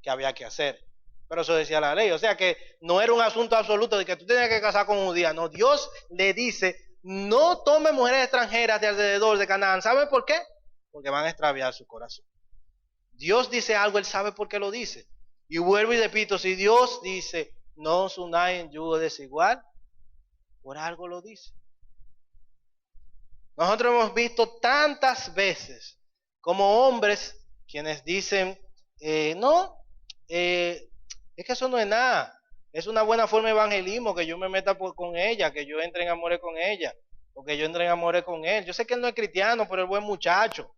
que había que hacer. Pero eso decía la ley. O sea que no era un asunto absoluto de que tú tenías que casar con un judía. No, Dios le dice, no tome mujeres extranjeras de alrededor de Canaán. ¿Sabe por qué? Porque van a extraviar su corazón. Dios dice algo, Él sabe por qué lo dice. Y vuelvo y repito, si Dios dice, no os unáis en yugo desigual, por algo lo dice. Nosotros hemos visto tantas veces como hombres quienes dicen, es que eso no es nada, es una buena forma de evangelismo que yo me meta con ella, que yo entre en amores con ella, o que yo entre en amores con él. Yo sé que él no es cristiano, pero es buen muchacho.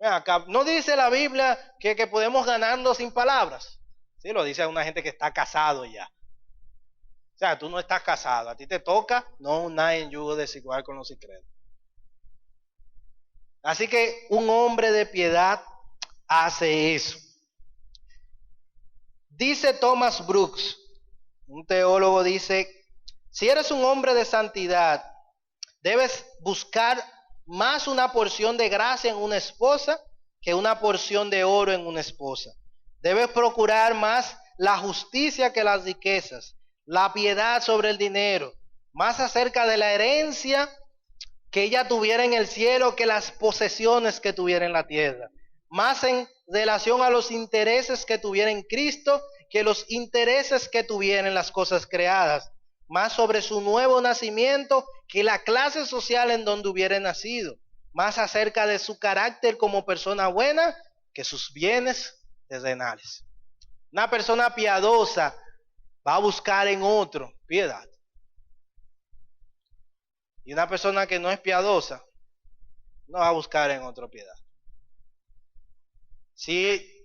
Acá, no dice la Biblia que podemos ganarlo sin palabras. Sí, lo dice a una gente que está casado ya. O sea, tú no estás casado, a ti te toca no unáis en yugo desigual con los incrédulos. Así que un hombre de piedad hace eso. Dice Thomas Brooks, un teólogo, dice, si eres un hombre de santidad, debes buscar más una porción de gracia en una esposa que una porción de oro en una esposa. Debes procurar más la justicia que las riquezas, la piedad sobre el dinero, más acerca de la herencia que ella tuviera en el cielo que las posesiones que tuviera en la tierra, más en relación a los intereses que tuviera en Cristo que los intereses que tuviera en las cosas creadas, más sobre su nuevo nacimiento que la clase social en donde hubiera nacido, más acerca de su carácter como persona buena que sus bienes terrenales. Una persona piadosa va a buscar en otro piedad. Y una persona que no es piadosa no va a buscar en otro piedad. Si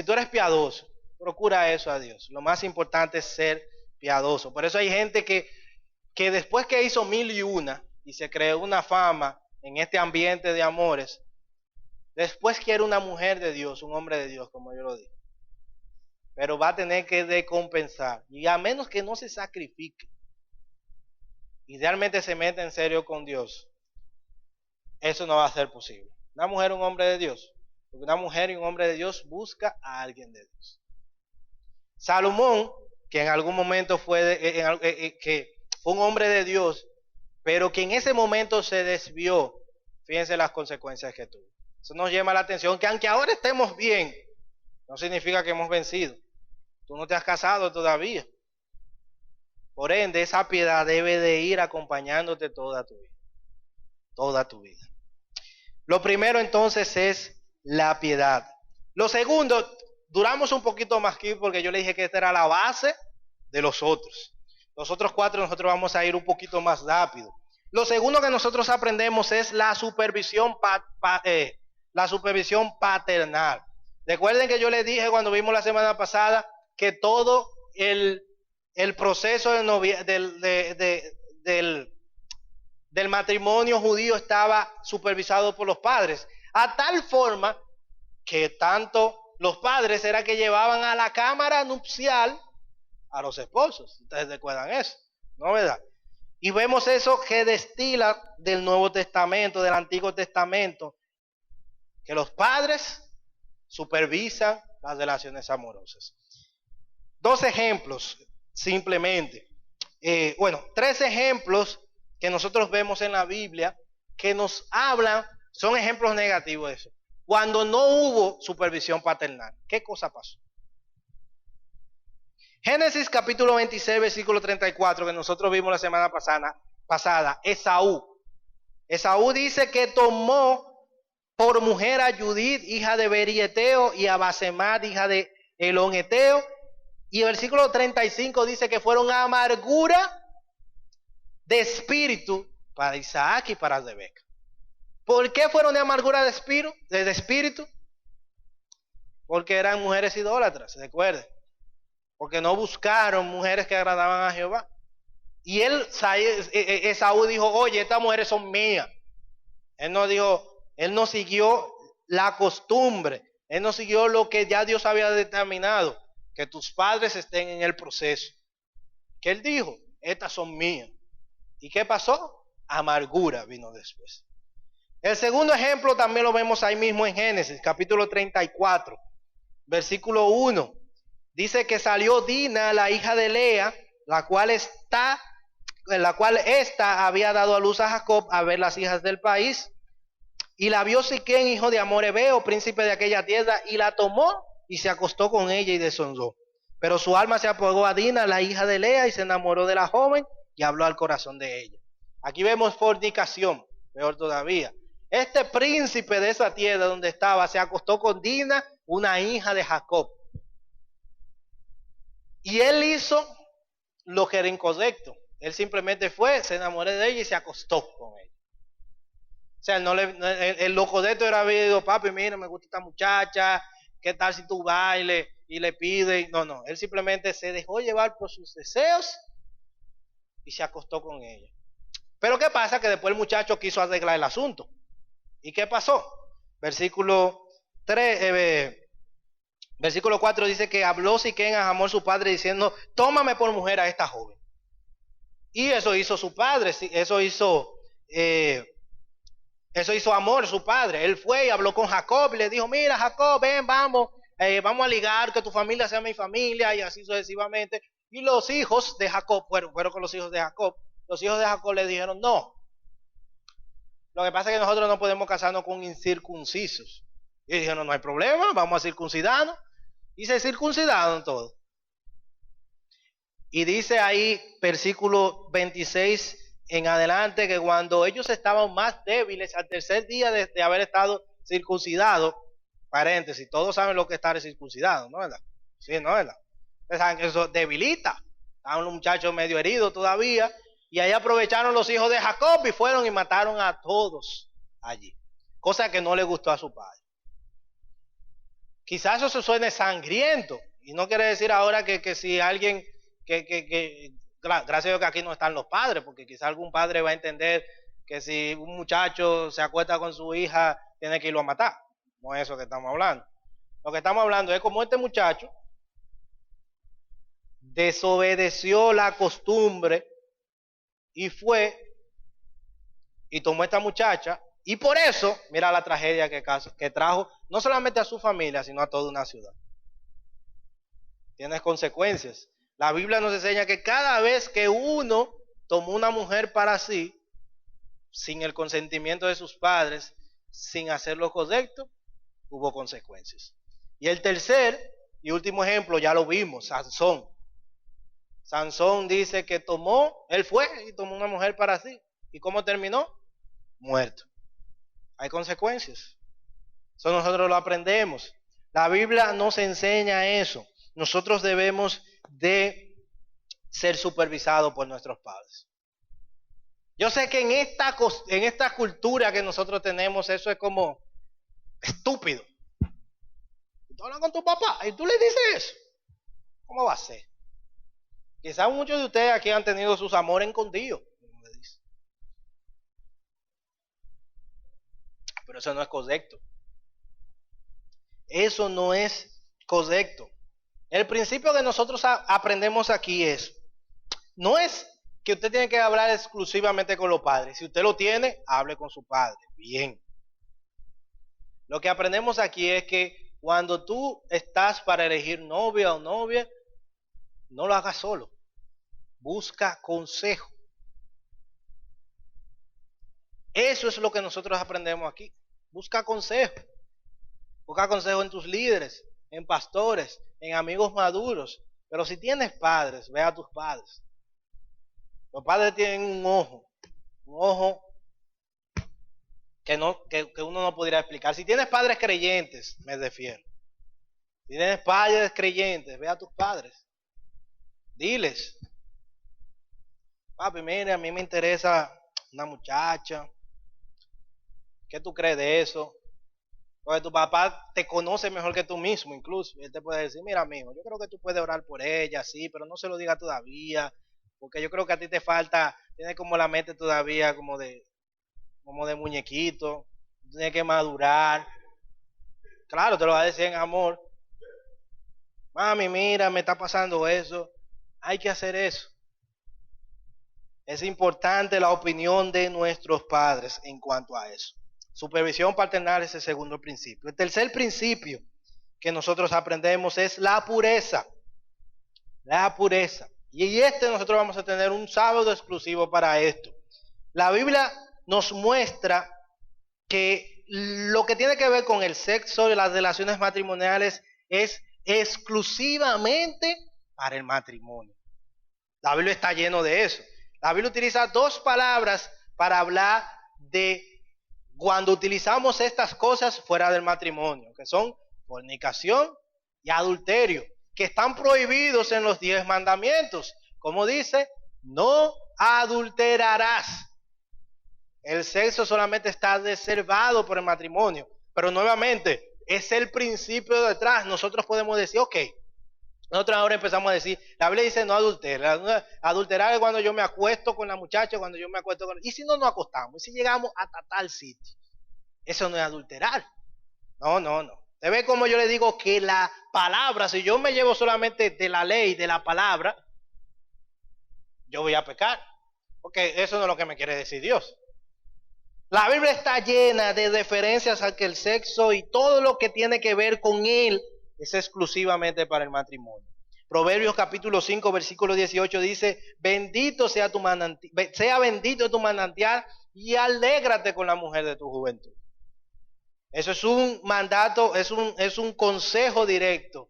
tú eres piadoso, procura eso a Dios. Lo más importante es ser piadoso. Por eso hay gente que después que hizo 1001 y se creó una fama en este ambiente de amores, después quiere una mujer de Dios, un hombre de Dios, como yo lo digo. Pero va a tener que decompensar. Y a menos que no se sacrifique y realmente se meta en serio con Dios, eso no va a ser posible. Una mujer, un hombre de Dios. Porque una mujer y un hombre de Dios busca a alguien de Dios. Salomón, que en algún momento que fue un hombre de Dios, pero que en ese momento se desvió, fíjense las consecuencias que tuvo. Eso nos llama la atención, que aunque ahora estemos bien, no significa que hemos vencido. Tú no te has casado todavía. Por ende, esa piedad debe de ir acompañándote toda tu vida. Toda tu vida. Lo primero entonces es la piedad. Lo segundo, duramos un poquito más aquí porque yo le dije que esta era la base de los otros. Los otros 4 nosotros vamos a ir un poquito más rápido. Lo segundo que nosotros aprendemos es la supervisión paternal. Recuerden que yo les dije cuando vimos la semana pasada que todo el proceso del matrimonio judío estaba supervisado por los padres, a tal forma que tanto los padres era que llevaban a la cámara nupcial a los esposos. ¿Ustedes recuerdan eso? ¿No, verdad? Y vemos eso que destila del Nuevo Testamento, del Antiguo Testamento, que los padres supervisan las relaciones amorosas. 2 ejemplos, simplemente. 3 ejemplos que nosotros vemos en la Biblia que nos hablan, son ejemplos negativos de eso. Cuando no hubo supervisión paternal, ¿qué cosa pasó? Génesis capítulo 26, versículo 34, que nosotros vimos la semana pasada, Esaú. Esaú dice que tomó por mujer a Judith, hija de Berieteo, y a Basemat, hija de Eloneteo. Y el versículo 35 dice que fueron amargura de espíritu para Isaac y para Rebeca. ¿Por qué fueron de amargura de espíritu? Porque eran mujeres idólatras, recuerden. Porque no buscaron mujeres que agradaban a Jehová. Y Esaú dijo, oye, estas mujeres son mías. Él no siguió la costumbre. Él no siguió lo que ya Dios había determinado, que tus padres estén en el proceso. ¿Qué él dijo? Estas son mías. ¿Y qué pasó? Amargura vino después. El segundo ejemplo también lo vemos ahí mismo en Génesis, capítulo 34, versículo 1. Dice que salió Dina, la hija de Lea, la cual ésta había dado a luz a Jacob a ver las hijas del país. Y la vio Siquén, hijo de Amor Hebeo, príncipe de aquella tierra, y la tomó y se acostó con ella y deshonró. Pero su alma se apegó a Dina, la hija de Lea, y se enamoró de la joven y habló al corazón de ella. Aquí vemos fornicación, peor todavía. Este príncipe de esa tierra donde estaba se acostó con Dina, una hija de Jacob. Y él hizo lo que era incorrecto. Él simplemente fue, se enamoró de ella y se acostó con ella. O sea, el lo correcto era haber ido, papi, mira, me gusta esta muchacha, ¿qué tal si tú bailes? Y le pide. No, él simplemente se dejó llevar por sus deseos y se acostó con ella. Pero ¿qué pasa? Que después el muchacho quiso arreglar el asunto. ¿Y qué pasó? Versículo 4 dice que habló Siquén a Hamor su padre diciendo, tómame por mujer a esta joven. Y eso hizo su padre, eso hizo Hamor, su padre. Él fue y habló con Jacob y le dijo, mira Jacob, ven, vamos a ligar, que tu familia sea mi familia, y así sucesivamente. Y los hijos de Jacob fueron con los hijos de Jacob. Los hijos de Jacob le dijeron, no. Lo que pasa es que nosotros no podemos casarnos con incircuncisos. Y dijeron, no hay problema, vamos a circuncidarnos. Y se circuncidaron todos. Y dice ahí, versículo 26 en adelante, que cuando ellos estaban más débiles, al tercer día de haber estado circuncidados, paréntesis, todos saben lo que es estar circuncidado, ¿no es verdad? Sí, ¿no es verdad? Ustedes saben que eso debilita. Estaban los muchachos medio heridos todavía. Y ahí aprovecharon los hijos de Jacob y fueron y mataron a todos allí. Cosa que no le gustó a su padre. Quizás eso suene sangriento. Y no quiere decir ahora que si alguien, gracias a Dios que aquí no están los padres, porque quizás algún padre va a entender que si un muchacho se acuesta con su hija, tiene que irlo a matar. No es eso que estamos hablando. Lo que estamos hablando es como este muchacho desobedeció la costumbre y fue y tomó a esta muchacha, y por eso, mira la tragedia que trajo, no solamente a su familia, sino a toda una ciudad. Tiene consecuencias. La Biblia nos enseña que cada vez que uno tomó una mujer para sí, sin el consentimiento de sus padres, sin hacer lo correcto, hubo consecuencias. Y el tercer y último ejemplo, ya lo vimos, Sansón. Sansón dice que él fue y tomó una mujer para sí. ¿Y cómo terminó? Muerto. Hay consecuencias. Eso nosotros lo aprendemos. La Biblia nos enseña eso. Nosotros debemos de ser supervisado por nuestros padres. Yo sé que en esta cultura que nosotros tenemos, eso es como estúpido. Tú hablas con tu papá y tú le dices eso. ¿Cómo va a ser? Quizás muchos de ustedes aquí han tenido sus amores escondidos. Pero eso no es correcto. Eso no es correcto. El principio que nosotros aprendemos aquí no es que usted tiene que hablar exclusivamente con los padres. Si usted lo tiene, hable con su padre. Bien. Lo que aprendemos aquí es que cuando tú estás para elegir novia o novia, no lo hagas solo. Busca consejo. Eso es lo que nosotros aprendemos aquí. Busca consejo. Busca consejo en tus líderes, en pastores, en amigos maduros. Pero si tienes padres, ve a tus padres. Los padres tienen un ojo que uno no podría explicar. Si tienes padres creyentes, me refiero. Si tienes padres creyentes, ve a tus padres. Diles, papi, mire, a mí me interesa una muchacha. ¿Qué tú crees de eso? Porque tu papá te conoce mejor que tú mismo, incluso. Y él te puede decir, mira, mijo, yo creo que tú puedes orar por ella, sí, pero no se lo diga todavía. Porque yo creo que a ti te falta, tienes como la mente todavía como de muñequito. Tienes que madurar. Claro, te lo va a decir en amor. Mami, mira, me está pasando eso. Hay que hacer eso. Es importante la opinión de nuestros padres en cuanto a eso. Supervisión paternal es el segundo principio. El tercer principio que nosotros aprendemos es la pureza. La pureza. Y nosotros vamos a tener un sábado exclusivo para esto. La Biblia nos muestra que lo que tiene que ver con el sexo y las relaciones matrimoniales es exclusivamente para el matrimonio. La Biblia está lleno de eso. La Biblia utiliza dos palabras para hablar de cuando utilizamos estas cosas fuera del matrimonio, que son fornicación y adulterio, que están prohibidos en los 10 mandamientos. Como dice, no adulterarás. El sexo solamente está reservado por el matrimonio, pero nuevamente es el principio detrás. Nosotros podemos decir, ok, nosotros ahora empezamos a decir, la Biblia dice no adulterar. Adulterar es cuando yo me acuesto con la muchacha, cuando yo me acuesto con... ¿Y si no nos acostamos? ¿Y si llegamos hasta tal sitio? Eso no es adulterar. No. Usted ve como yo le digo que la palabra, si yo me llevo solamente de la ley, de la palabra, yo voy a pecar. Porque eso no es lo que me quiere decir Dios. La Biblia está llena de referencias a que el sexo y todo lo que tiene que ver con él es exclusivamente para el matrimonio. Proverbios capítulo 5, versículo 18 dice, bendito sea bendito tu manantial y alégrate con la mujer de tu juventud. Eso es un mandato, es un consejo directo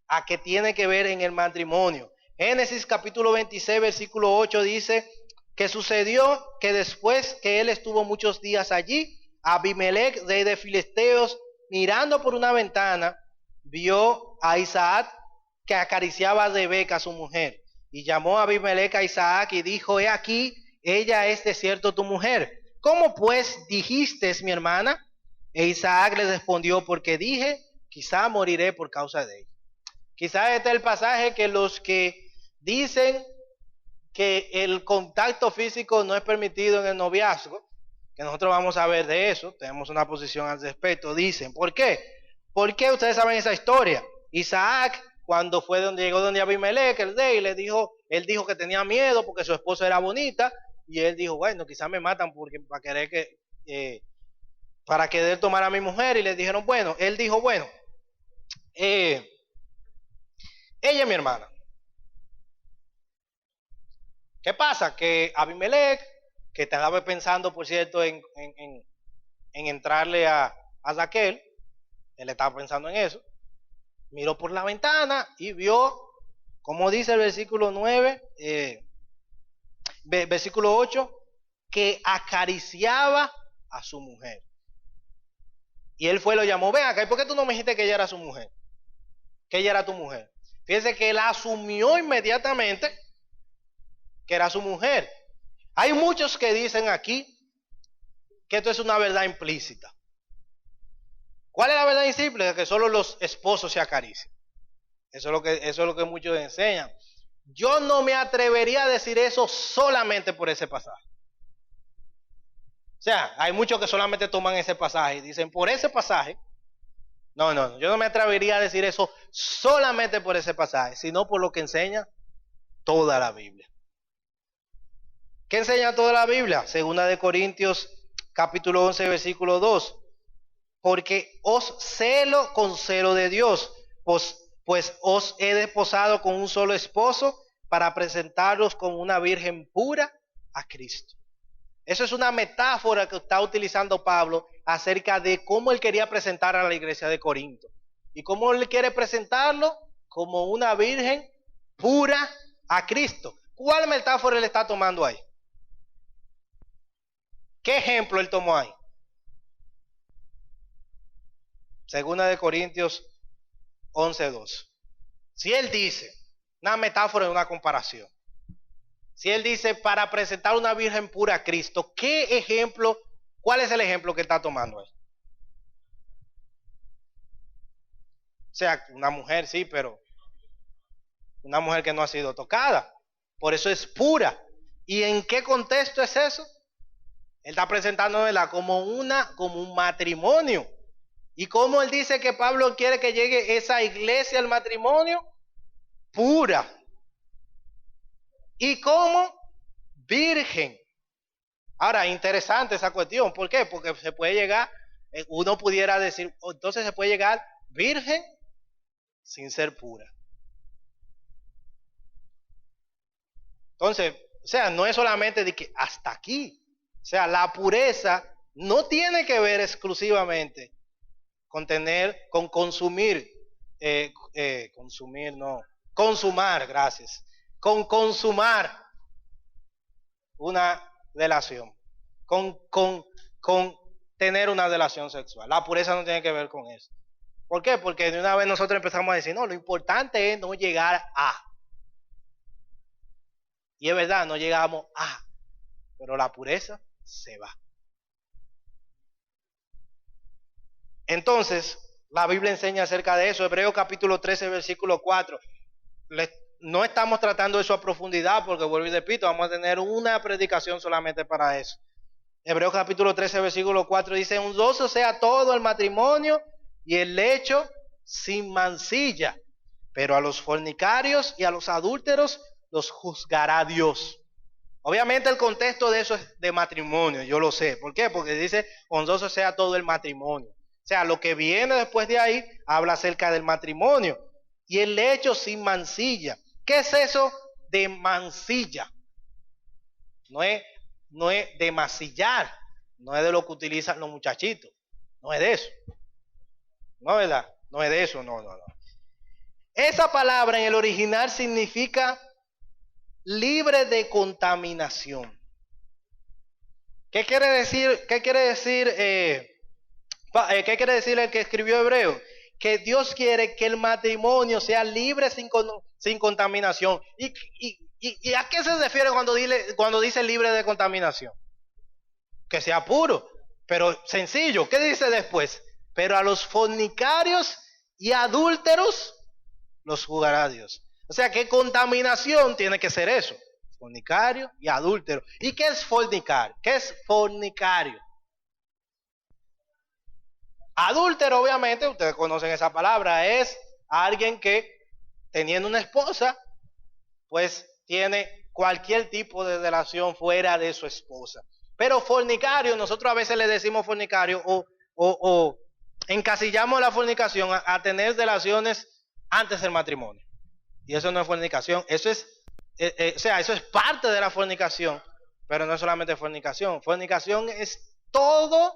a que tiene que ver en el matrimonio. Génesis capítulo 26, versículo 8 dice que sucedió que después que él estuvo muchos días allí, Abimelech, rey de Filisteos, mirando por una ventana, vio a Isaac que acariciaba a Rebeca, su mujer, y llamó a Abimelech a Isaac y dijo, he aquí, ella es de cierto tu mujer. ¿Cómo pues dijiste, mi hermana? E Isaac le respondió, porque dije, quizá moriré por causa de ella. Quizá este es el pasaje que los que dicen que el contacto físico no es permitido en el noviazgo, que nosotros vamos a ver de eso, tenemos una posición al respecto, dicen, ¿por qué? ¿Por qué ustedes saben esa historia? Isaac, cuando llegó donde Abimelech, el rey, él dijo que tenía miedo porque su esposa era bonita, y él dijo, bueno, quizás me matan para querer tomar a mi mujer, y le dijeron, bueno, él dijo, bueno, ella es mi hermana. ¿Qué pasa? Que Abimelech, que estaba pensando, por cierto, en entrarle a Raquel, él estaba pensando en eso, miró por la ventana y vio, como dice el versículo 9, versículo 8, que acariciaba a su mujer. Y él fue y lo llamó, ven acá, ¿y por qué tú no me dijiste que ella era su mujer? Que ella era tu mujer. Fíjense que él asumió inmediatamente que era su mujer. Hay muchos que dicen aquí que esto es una verdad implícita. ¿Cuál es la verdad implícita? Que solo los esposos se acarician. Eso es lo que muchos enseñan. Yo no me atrevería a decir eso solamente por ese pasaje. O sea, hay muchos que solamente toman ese pasaje y dicen, por ese pasaje. No, yo no me atrevería a decir eso solamente por ese pasaje, sino por lo que enseña toda la Biblia. ¿Qué enseña toda la Biblia? Segunda de Corintios, capítulo 11, versículo 2. Porque os celo con celo de Dios, pues os he desposado con un solo esposo para presentaros como una virgen pura a Cristo. Eso es una metáfora que está utilizando Pablo acerca de cómo él quería presentar a la iglesia de Corinto. ¿Y cómo él quiere presentarlo? Como una virgen pura a Cristo. ¿Cuál metáfora él está tomando ahí? ¿Qué ejemplo él tomó ahí? Segunda de Corintios 11:2. Si él dice, una metáfora de una comparación. Si él dice para presentar una virgen pura a Cristo, ¿qué ejemplo, cuál es el ejemplo que está tomando él? O sea, una mujer sí, pero una mujer que no ha sido tocada. Por eso es pura. ¿Y en qué contexto es eso? Él está presentándola como un matrimonio. ¿Y cómo él dice que Pablo quiere que llegue esa iglesia al matrimonio? Pura. ¿Y cómo? Virgen. Ahora, interesante esa cuestión. ¿Por qué? Porque se puede llegar, uno pudiera decir, entonces se puede llegar virgen sin ser pura. Entonces, o sea, no es solamente de que hasta aquí. O sea, la pureza no tiene que ver exclusivamente con consumir, consumar, gracias. Con consumar una relación, con tener una relación sexual. La pureza no tiene que ver con eso. ¿Por qué? Porque de una vez nosotros empezamos a decir, no, lo importante es no llegar a. Y es verdad, no llegamos a, pero la pureza se va. Entonces, la Biblia enseña acerca de eso. Hebreos capítulo 13, versículo 4. No estamos tratando eso a profundidad porque, vuelvo y repito, vamos a tener una predicación solamente para eso. Hebreos capítulo 13, versículo 4 dice, honroso sea todo el matrimonio y el lecho sin mancilla, pero a los fornicarios y a los adúlteros los juzgará Dios. Obviamente el contexto de eso es de matrimonio, yo lo sé. ¿Por qué? Porque dice, honroso sea todo el matrimonio. O sea, lo que viene después de ahí habla acerca del matrimonio. Y el lecho sin mancilla. ¿Qué es eso de mancilla? No es de mancillar. No es de lo que utilizan los muchachitos. No es de eso. No es verdad. No es de eso. No. Esa palabra en el original significa libre de contaminación. ¿Qué quiere decir? ¿Qué quiere decir el que escribió Hebreo? Que Dios quiere que el matrimonio sea libre sin contaminación. ¿Y a qué se refiere cuando dice libre de contaminación? Que sea puro, pero sencillo. ¿Qué dice después? Pero a los fornicarios y adúlteros los juzgará Dios. O sea, que contaminación tiene que ser eso. Fornicario y adúltero. ¿Y qué es fornicario? ¿Qué es fornicario? Adúltero, obviamente, ustedes conocen esa palabra, es alguien que teniendo una esposa, pues tiene cualquier tipo de relación fuera de su esposa. Pero fornicario, nosotros a veces le decimos fornicario o encasillamos la fornicación a tener relaciones antes del matrimonio. Y eso no es fornicación, eso es, eso es parte de la fornicación, pero no es solamente fornicación. Fornicación es toda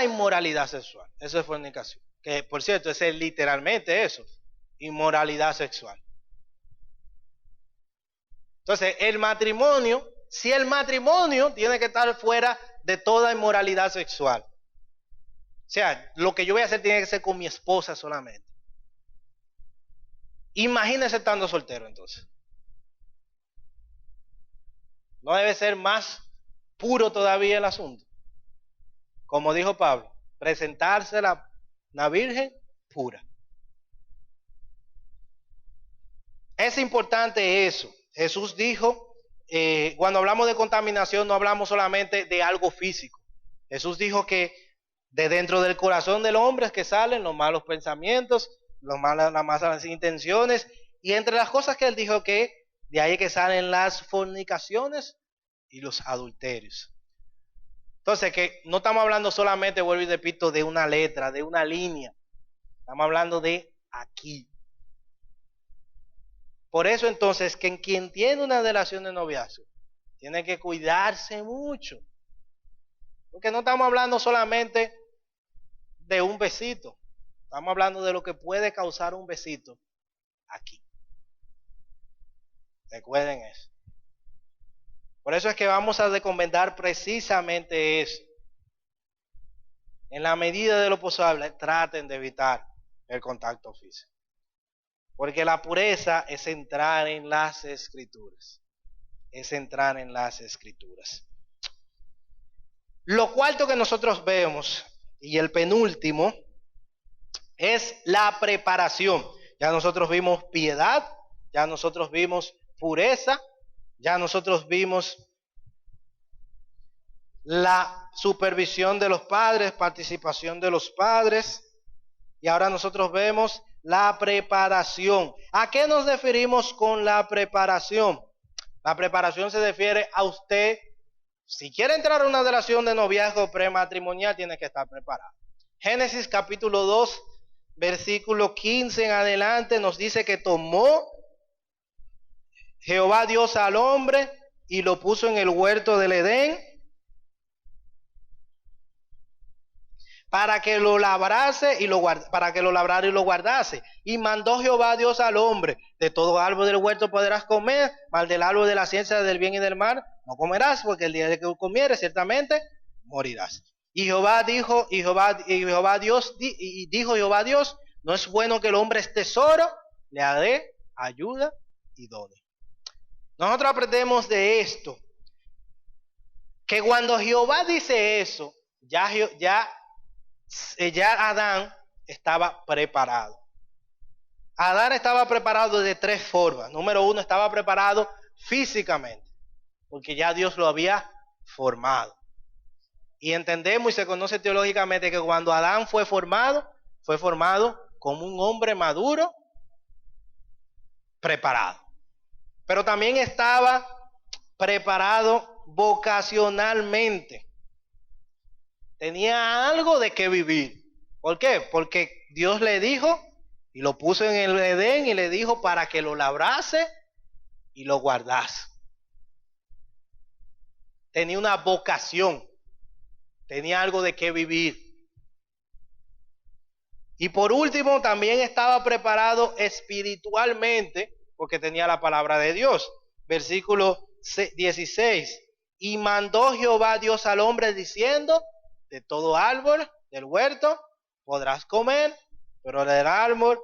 inmoralidad sexual. Eso es fornicación. Que por cierto, es literalmente eso, inmoralidad sexual. Entonces, el matrimonio, si el matrimonio tiene que estar fuera de toda inmoralidad sexual. O sea, lo que yo voy a hacer tiene que ser con mi esposa solamente. Imagínese estando soltero entonces. No debe ser más puro todavía el asunto. Como dijo Pablo, presentarse la virgen pura. Es importante eso. Jesús dijo, cuando hablamos de contaminación no hablamos solamente de algo físico. Jesús dijo que de dentro del corazón del hombre es que salen los malos pensamientos, las malas intenciones, y entre las cosas que él dijo que de ahí que salen las fornicaciones y los adulterios. Entonces que no estamos hablando solamente, vuelvo y repito, de una letra, de una línea. Estamos hablando de aquí. Por eso entonces que quien tiene una relación de noviazgo tiene que cuidarse mucho. Porque no estamos hablando solamente de un besito. Estamos hablando de lo que puede causar un besito aquí. Recuerden eso. Por eso es que vamos a recomendar precisamente eso. En la medida de lo posible, traten de evitar el contacto físico. Porque la pureza es entrar en las Escrituras. Es entrar en las Escrituras. Lo cuarto que nosotros vemos, y el penúltimo, es la preparación. Ya nosotros vimos piedad, ya nosotros vimos pureza, ya nosotros vimos la supervisión de los padres, participación de los padres, y ahora nosotros vemos la preparación. ¿A qué nos referimos con la preparación? La preparación se refiere a usted, si quiere entrar a una relación de noviazgo prematrimonial, tiene que estar preparado. Génesis capítulo 2, versículo 15 en adelante nos dice que tomó Jehová Dios al hombre y lo puso en el huerto del Edén para que lo labrase y para que lo labrara y lo guardase. Y mandó Jehová Dios al hombre: de todo árbol del huerto podrás comer, mas del árbol de la ciencia del bien y del mal no comerás, porque el día de que comieres ciertamente morirás. Y Jehová dijo, dijo Jehová Dios: no es bueno que el hombre esté solo, le haré ayuda idónea. Nosotros aprendemos de esto, que cuando Jehová dice eso, ya Adán estaba preparado. Adán estaba preparado de tres formas. Número uno, estaba preparado físicamente, porque ya Dios lo había formado. Y entendemos y se conoce teológicamente que cuando Adán fue formado como un hombre maduro, preparado. Pero también estaba preparado vocacionalmente. Tenía algo de qué vivir. ¿Por qué? Porque Dios le dijo y lo puso en el Edén y le dijo para que lo labrase y lo guardase. Tenía una vocación. Tenía algo de qué vivir. Y por último, también estaba preparado espiritualmente porque tenía la palabra de Dios. Versículo 16. Y mandó Jehová Dios al hombre diciendo: de todo árbol del huerto podrás comer, pero del árbol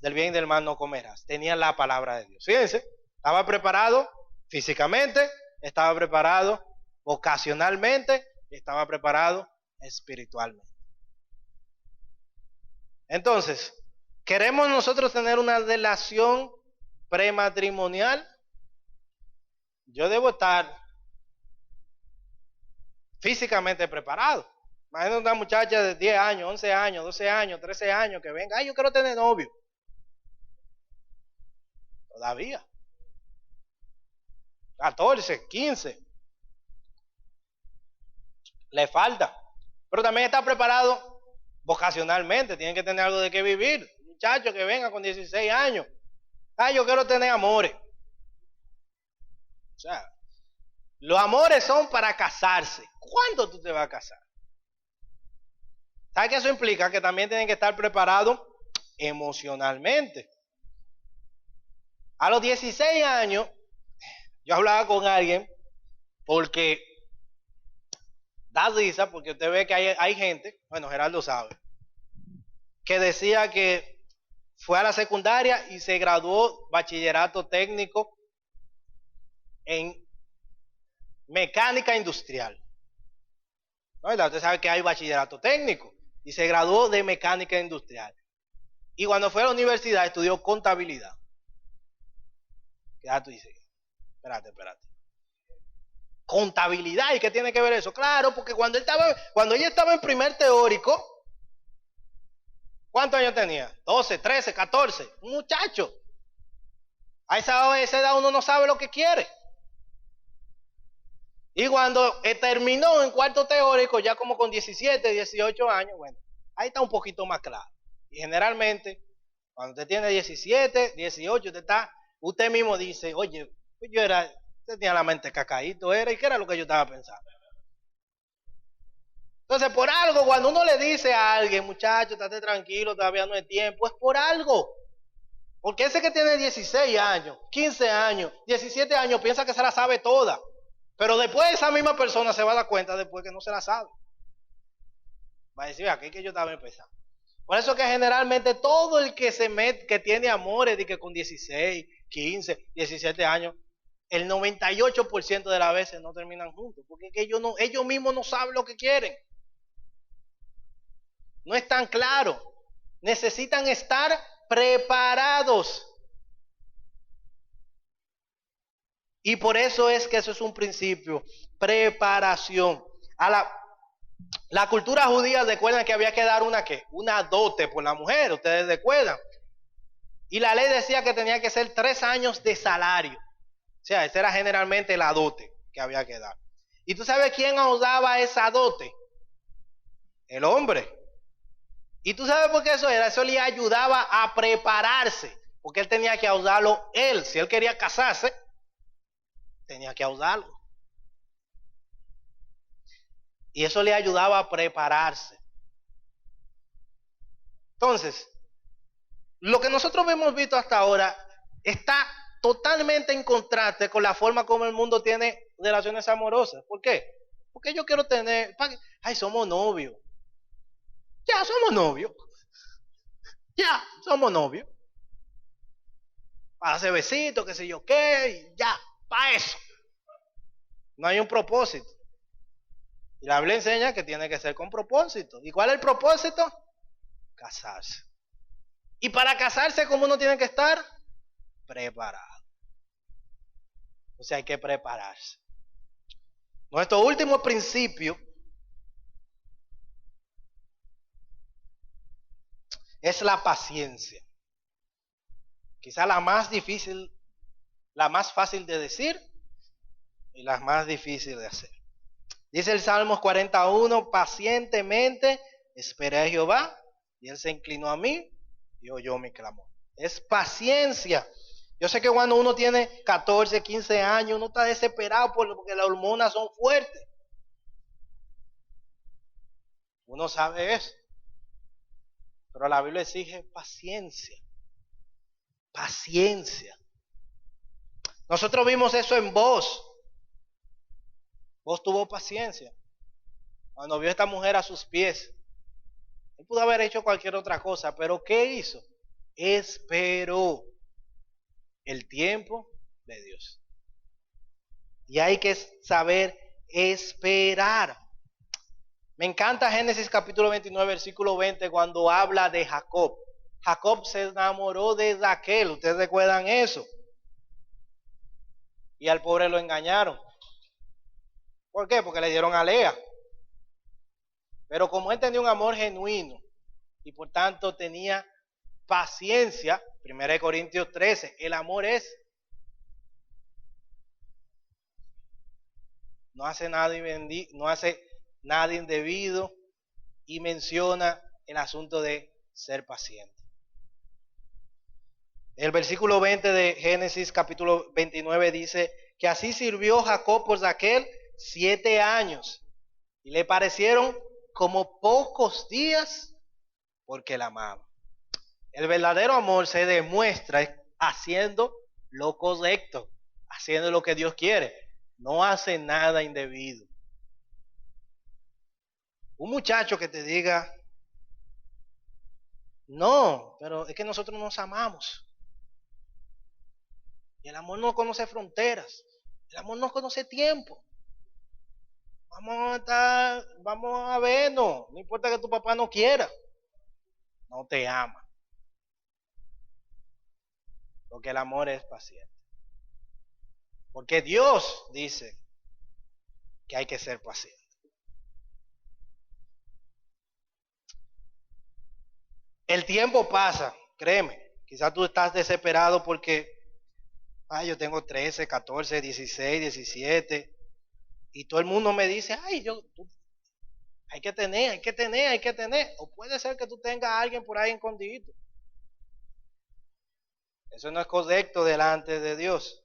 del bien y del mal no comerás. Tenía la palabra de Dios. Fíjense, estaba preparado físicamente, estaba preparado vocacionalmente, estaba preparado espiritualmente. Entonces, ¿queremos nosotros tener una relación prematrimonial? Yo debo estar físicamente preparado. Imagínate una muchacha de 10 años, 11 años, 12 años, 13 años que venga: ay, yo quiero tener novio. Todavía. 14, 15. Le falta. Pero también está preparado vocacionalmente. Tienen que tener algo de qué vivir. Un muchacho que venga con 16 años: ay, yo quiero tener amores. O sea, los amores son para casarse. ¿Cuándo tú te vas a casar? ¿Sabes qué eso implica? Que también tienen que estar preparados emocionalmente. A los 16 años, yo hablaba con alguien porque da risa, porque usted ve que hay gente, bueno, Gerardo sabe, que decía que fue a la secundaria y se graduó bachillerato técnico en mecánica industrial. ¿No? Usted sabe que hay bachillerato técnico y se graduó de mecánica industrial. Y cuando fue a la universidad estudió contabilidad. Ya tú dices, espérate. Contabilidad, ¿y qué tiene que ver eso? Claro, porque cuando ella estaba en primer teórico, ¿cuántos años tenía? 12, 13, 14, un muchacho. A esa edad uno no sabe lo que quiere. Y cuando terminó en cuarto teórico, ya como con 17, 18 años, bueno, ahí está un poquito más claro. Y generalmente, cuando usted tiene 17, 18, usted mismo dice, oye, usted tenía la mente cacaíto, ¿y qué era lo que yo estaba pensando? Entonces, por algo, cuando uno le dice a alguien, muchacho, estate tranquilo, todavía no es tiempo, es por algo. Porque ese que tiene 16 años, 15 años, 17 años, piensa que se la sabe toda. Pero después esa misma persona se va a dar cuenta después que no se la sabe. Va a decir, aquí es que yo estaba empezando. Por eso que generalmente todo el que que tiene amores de que con 16, 15, 17 años, el 98% de las veces no terminan juntos. Porque es que ellos mismos no saben lo que quieren. No están claros. Necesitan estar preparados. Y por eso es que eso es un principio, preparación. La cultura judía recuerdan que había que dar una dote por la mujer, ustedes recuerdan. Y la ley decía que tenía que ser 3 años de salario. O sea, esa era generalmente la dote que había que dar. ¿Y tú sabes quién daba esa dote? El hombre. ¿Y tú sabes por qué eso era? Eso le ayudaba a prepararse, porque él tenía que ayudarlo él. Si él quería casarse, tenía que ayudarlo. Y eso le ayudaba a prepararse. Entonces, lo que nosotros hemos visto hasta ahora está totalmente en contraste con la forma como el mundo tiene relaciones amorosas. ¿Por qué? Porque yo quiero somos novios. Ya, somos novios. Ya, somos novios. Para hacer besitos, qué sé yo qué, y ya, para eso. No hay un propósito. Y la Biblia enseña que tiene que ser con propósito. ¿Y cuál es el propósito? Casarse. Y para casarse, ¿cómo uno tiene que estar? Preparado. O sea, hay que prepararse. Nuestro último principio es la paciencia. Quizá la más difícil, la más fácil de decir y la más difícil de hacer. Dice el Salmos 41, pacientemente esperé a Jehová y él se inclinó a mí y oyó mi clamor. Es paciencia. Yo sé que cuando uno tiene 14, 15 años, uno está desesperado porque las hormonas son fuertes. Uno sabe eso. Pero la Biblia exige paciencia. Paciencia. Nosotros vimos eso en vos. Vos tuvo paciencia. Cuando vio a esta mujer a sus pies. Él pudo haber hecho cualquier otra cosa, pero ¿qué hizo? Esperó el tiempo de Dios. Y hay que saber esperar. Me encanta Génesis capítulo 29, versículo 20, cuando habla de Jacob. Jacob se enamoró de Raquel, ¿ustedes recuerdan eso? Y al pobre lo engañaron. ¿Por qué? Porque le dieron a Lea. Pero como él tenía un amor genuino y por tanto tenía paciencia, 1 Corintios 13, el amor no hace nada indebido y menciona el asunto de ser paciente. El versículo 20 de Génesis capítulo 29 dice que así sirvió Jacob por Raquel 7 años y le parecieron como pocos días porque la amaba. El verdadero amor se demuestra haciendo lo correcto, haciendo lo que Dios quiere. No hace nada indebido. Un muchacho que te diga, no, pero es que nosotros nos amamos. Y el amor no conoce fronteras. El amor no conoce tiempo. vamos a vernos, no importa que tu papá no quiera, no te ama. Porque el amor es paciente. Porque Dios dice que hay que ser paciente. El tiempo pasa, créeme. Quizás tú estás desesperado porque, yo tengo 13, 14, 16, 17. Y todo el mundo me dice, hay que tener. O puede ser que tú tengas a alguien por ahí escondido. Eso no es correcto delante de Dios.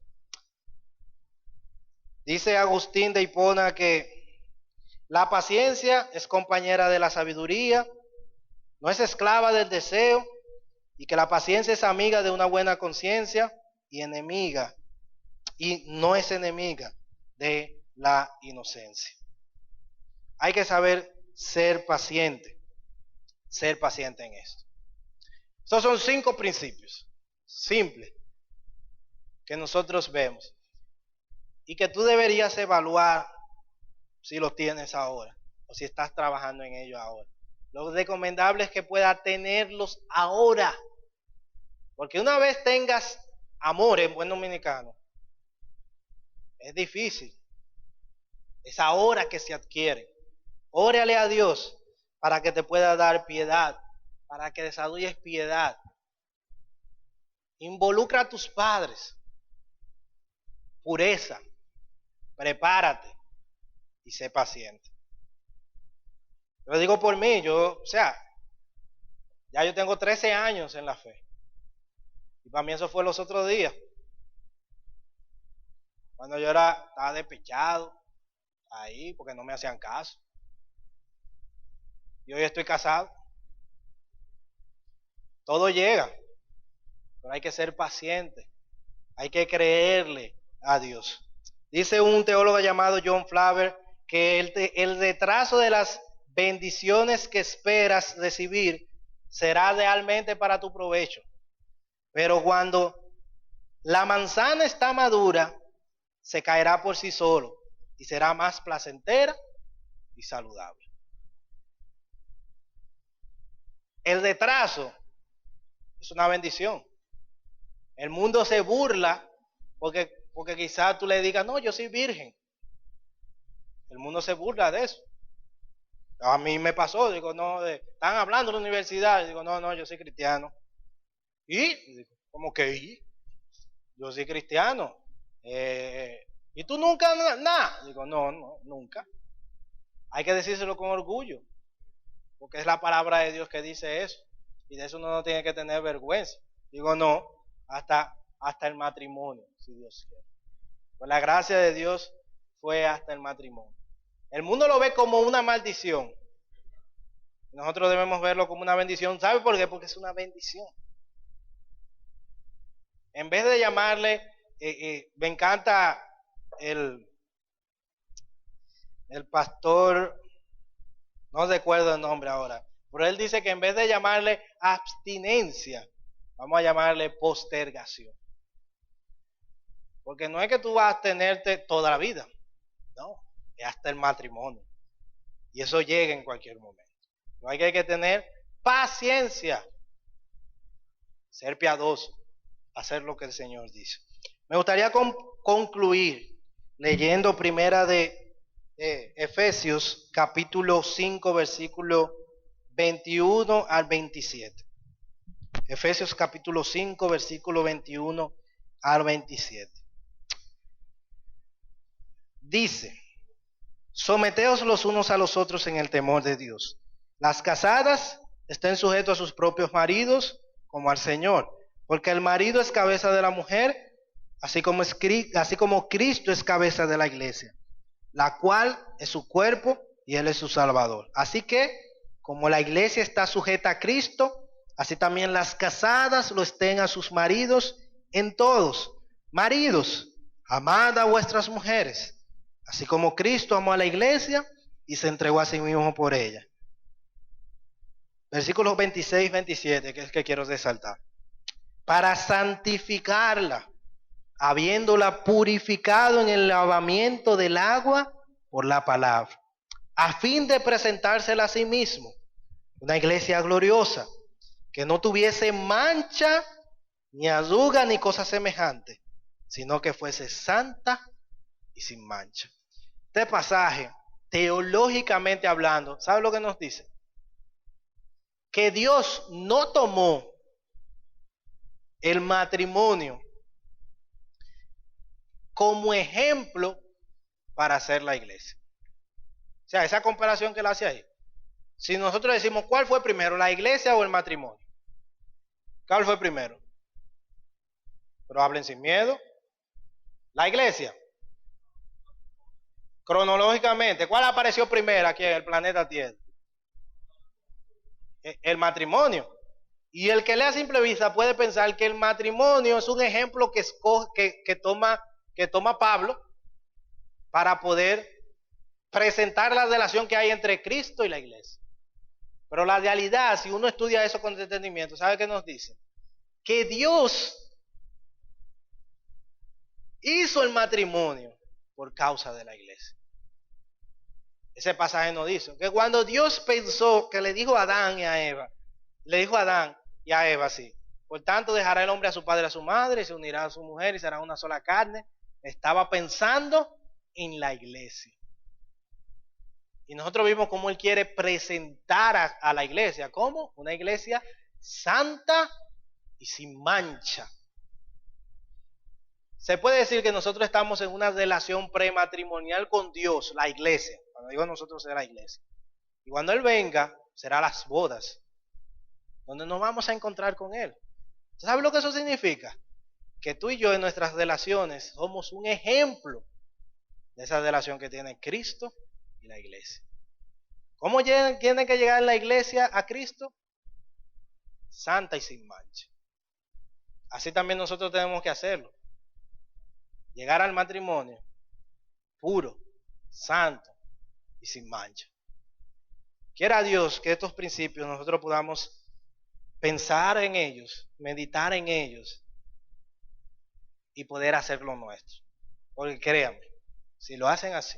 Dice Agustín de Hipona que la paciencia es compañera de la sabiduría, no es esclava del deseo, y que la paciencia es amiga de una buena conciencia y no es enemiga de la inocencia. Hay que saber ser paciente en esto. Estos son 5 principios simples que nosotros vemos y que tú deberías evaluar si los tienes ahora o si estás trabajando en ello ahora. Lo recomendable es que puedas tenerlos ahora, porque una vez tengas amor en buen dominicano, es difícil. Es ahora que se adquiere. Órale a Dios para que te pueda dar piedad, para que desarrolles piedad. Involucra a tus padres. Pureza. Prepárate y sé paciente. Lo digo por mí, ya yo tengo 13 años en la fe. Y para mí eso fue los otros días. Cuando yo estaba despechado, ahí, porque no me hacían caso. Y hoy estoy casado. Todo llega, pero hay que ser paciente. Hay que creerle a Dios. Dice un teólogo llamado John Flavel que el retraso de las bendiciones que esperas recibir será realmente para tu provecho. Pero cuando la manzana está madura, se caerá por sí solo y será más placentera y saludable. El retraso es una bendición. El mundo se burla porque quizás tú le digas, no, yo soy virgen. El mundo se burla de eso. A mí me pasó, digo, no, están hablando en la universidad, digo, no, yo soy cristiano. ¿Y? ¿Cómo que? Yo soy cristiano. ¿Y tú nunca nada? Digo, no, nunca. Hay que decírselo con orgullo, porque es la palabra de Dios que dice eso. Y de eso uno no tiene que tener vergüenza. Digo, no, hasta el matrimonio, si Dios quiere. Pues la gracia de Dios fue hasta el matrimonio. El mundo lo ve como una maldición. Nosotros debemos verlo como una bendición. ¿Sabe por qué? Porque es una bendición. En vez de llamarle, me encanta el pastor, no recuerdo el nombre ahora, pero él dice que en vez de llamarle abstinencia, vamos a llamarle postergación. Porque no es que tú vas a abstenerte toda la vida, no, es hasta el matrimonio. Y eso llega en cualquier momento. No hay que tener paciencia, ser piadoso, hacer lo que el Señor dice. Me gustaría concluir leyendo primera de Efesios capítulo 5 versículo 21 al 27. Efesios capítulo 5 versículo 21 al 27. Dice: someteos los unos a los otros en el temor de Dios. Las casadas estén sujetos a sus propios maridos como al Señor, porque el marido es cabeza de la mujer, así como Cristo es cabeza de la iglesia, la cual es su cuerpo y Él es su Salvador. Así que, como la iglesia está sujeta a Cristo, así también las casadas lo estén a sus maridos en todos. Maridos, amad a vuestras mujeres, así como Cristo amó a la iglesia y se entregó a sí mismo por ella. Versículos 26 y 27, que es que quiero resaltar. Para santificarla, habiéndola purificado en el lavamiento del agua por la palabra, a fin de presentársela a sí mismo, una iglesia gloriosa, que no tuviese mancha, ni arruga, ni cosa semejante, sino que fuese santa y sin mancha. Este pasaje, teológicamente hablando, ¿sabe lo que nos dice? Que Dios no tomó el matrimonio como ejemplo para hacer la iglesia. O sea, esa comparación que él hace ahí. Si nosotros decimos, ¿cuál fue primero, la iglesia o el matrimonio? ¿Cuál fue primero? Pero hablen sin miedo. La iglesia. Cronológicamente, ¿cuál apareció primero aquí en el planeta Tierra? El matrimonio. Y el que lea a simple vista puede pensar que el matrimonio es un ejemplo que toma Pablo para poder presentar la relación que hay entre Cristo y la iglesia. Pero la realidad, si uno estudia eso con entendimiento, ¿sabe qué nos dice? Que Dios hizo el matrimonio por causa de la iglesia. Ese pasaje nos dice que cuando Dios pensó, que le dijo a Adán y a Eva, le dijo a Adán y a Eva así, por tanto dejará el hombre a su padre y a su madre, y se unirá a su mujer y será una sola carne, estaba pensando en la iglesia. Y nosotros vimos cómo él quiere presentar a la iglesia, ¿cómo? Una iglesia santa y sin mancha. Se puede decir que nosotros estamos en una relación prematrimonial con Dios, la iglesia. Cuando digo nosotros, será la iglesia. Y cuando Él venga, será las bodas, donde nos vamos a encontrar con Él. ¿Sabe lo que eso significa? Que tú y yo en nuestras relaciones somos un ejemplo de esa relación que tiene Cristo y la iglesia. ¿Cómo tiene que llegar la iglesia a Cristo? Santa y sin mancha. Así también nosotros tenemos que hacerlo. Llegar al matrimonio puro, santo y sin mancha. Quiera Dios que estos principios nosotros podamos pensar en ellos, meditar en ellos y poder hacerlo nuestro. Porque créanme, si lo hacen así,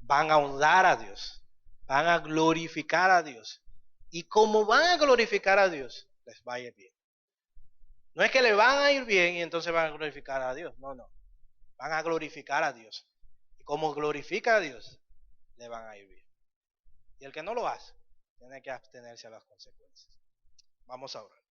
van a honrar a Dios, van a glorificar a Dios. Y como van a glorificar a Dios, les va a ir bien. No es que le van a ir bien y entonces van a glorificar a Dios, no. Van a glorificar a Dios. Y como glorifica a Dios, le van a ir bien. Y el que no lo hace, tiene que abstenerse a las consecuencias. Vamos a orar.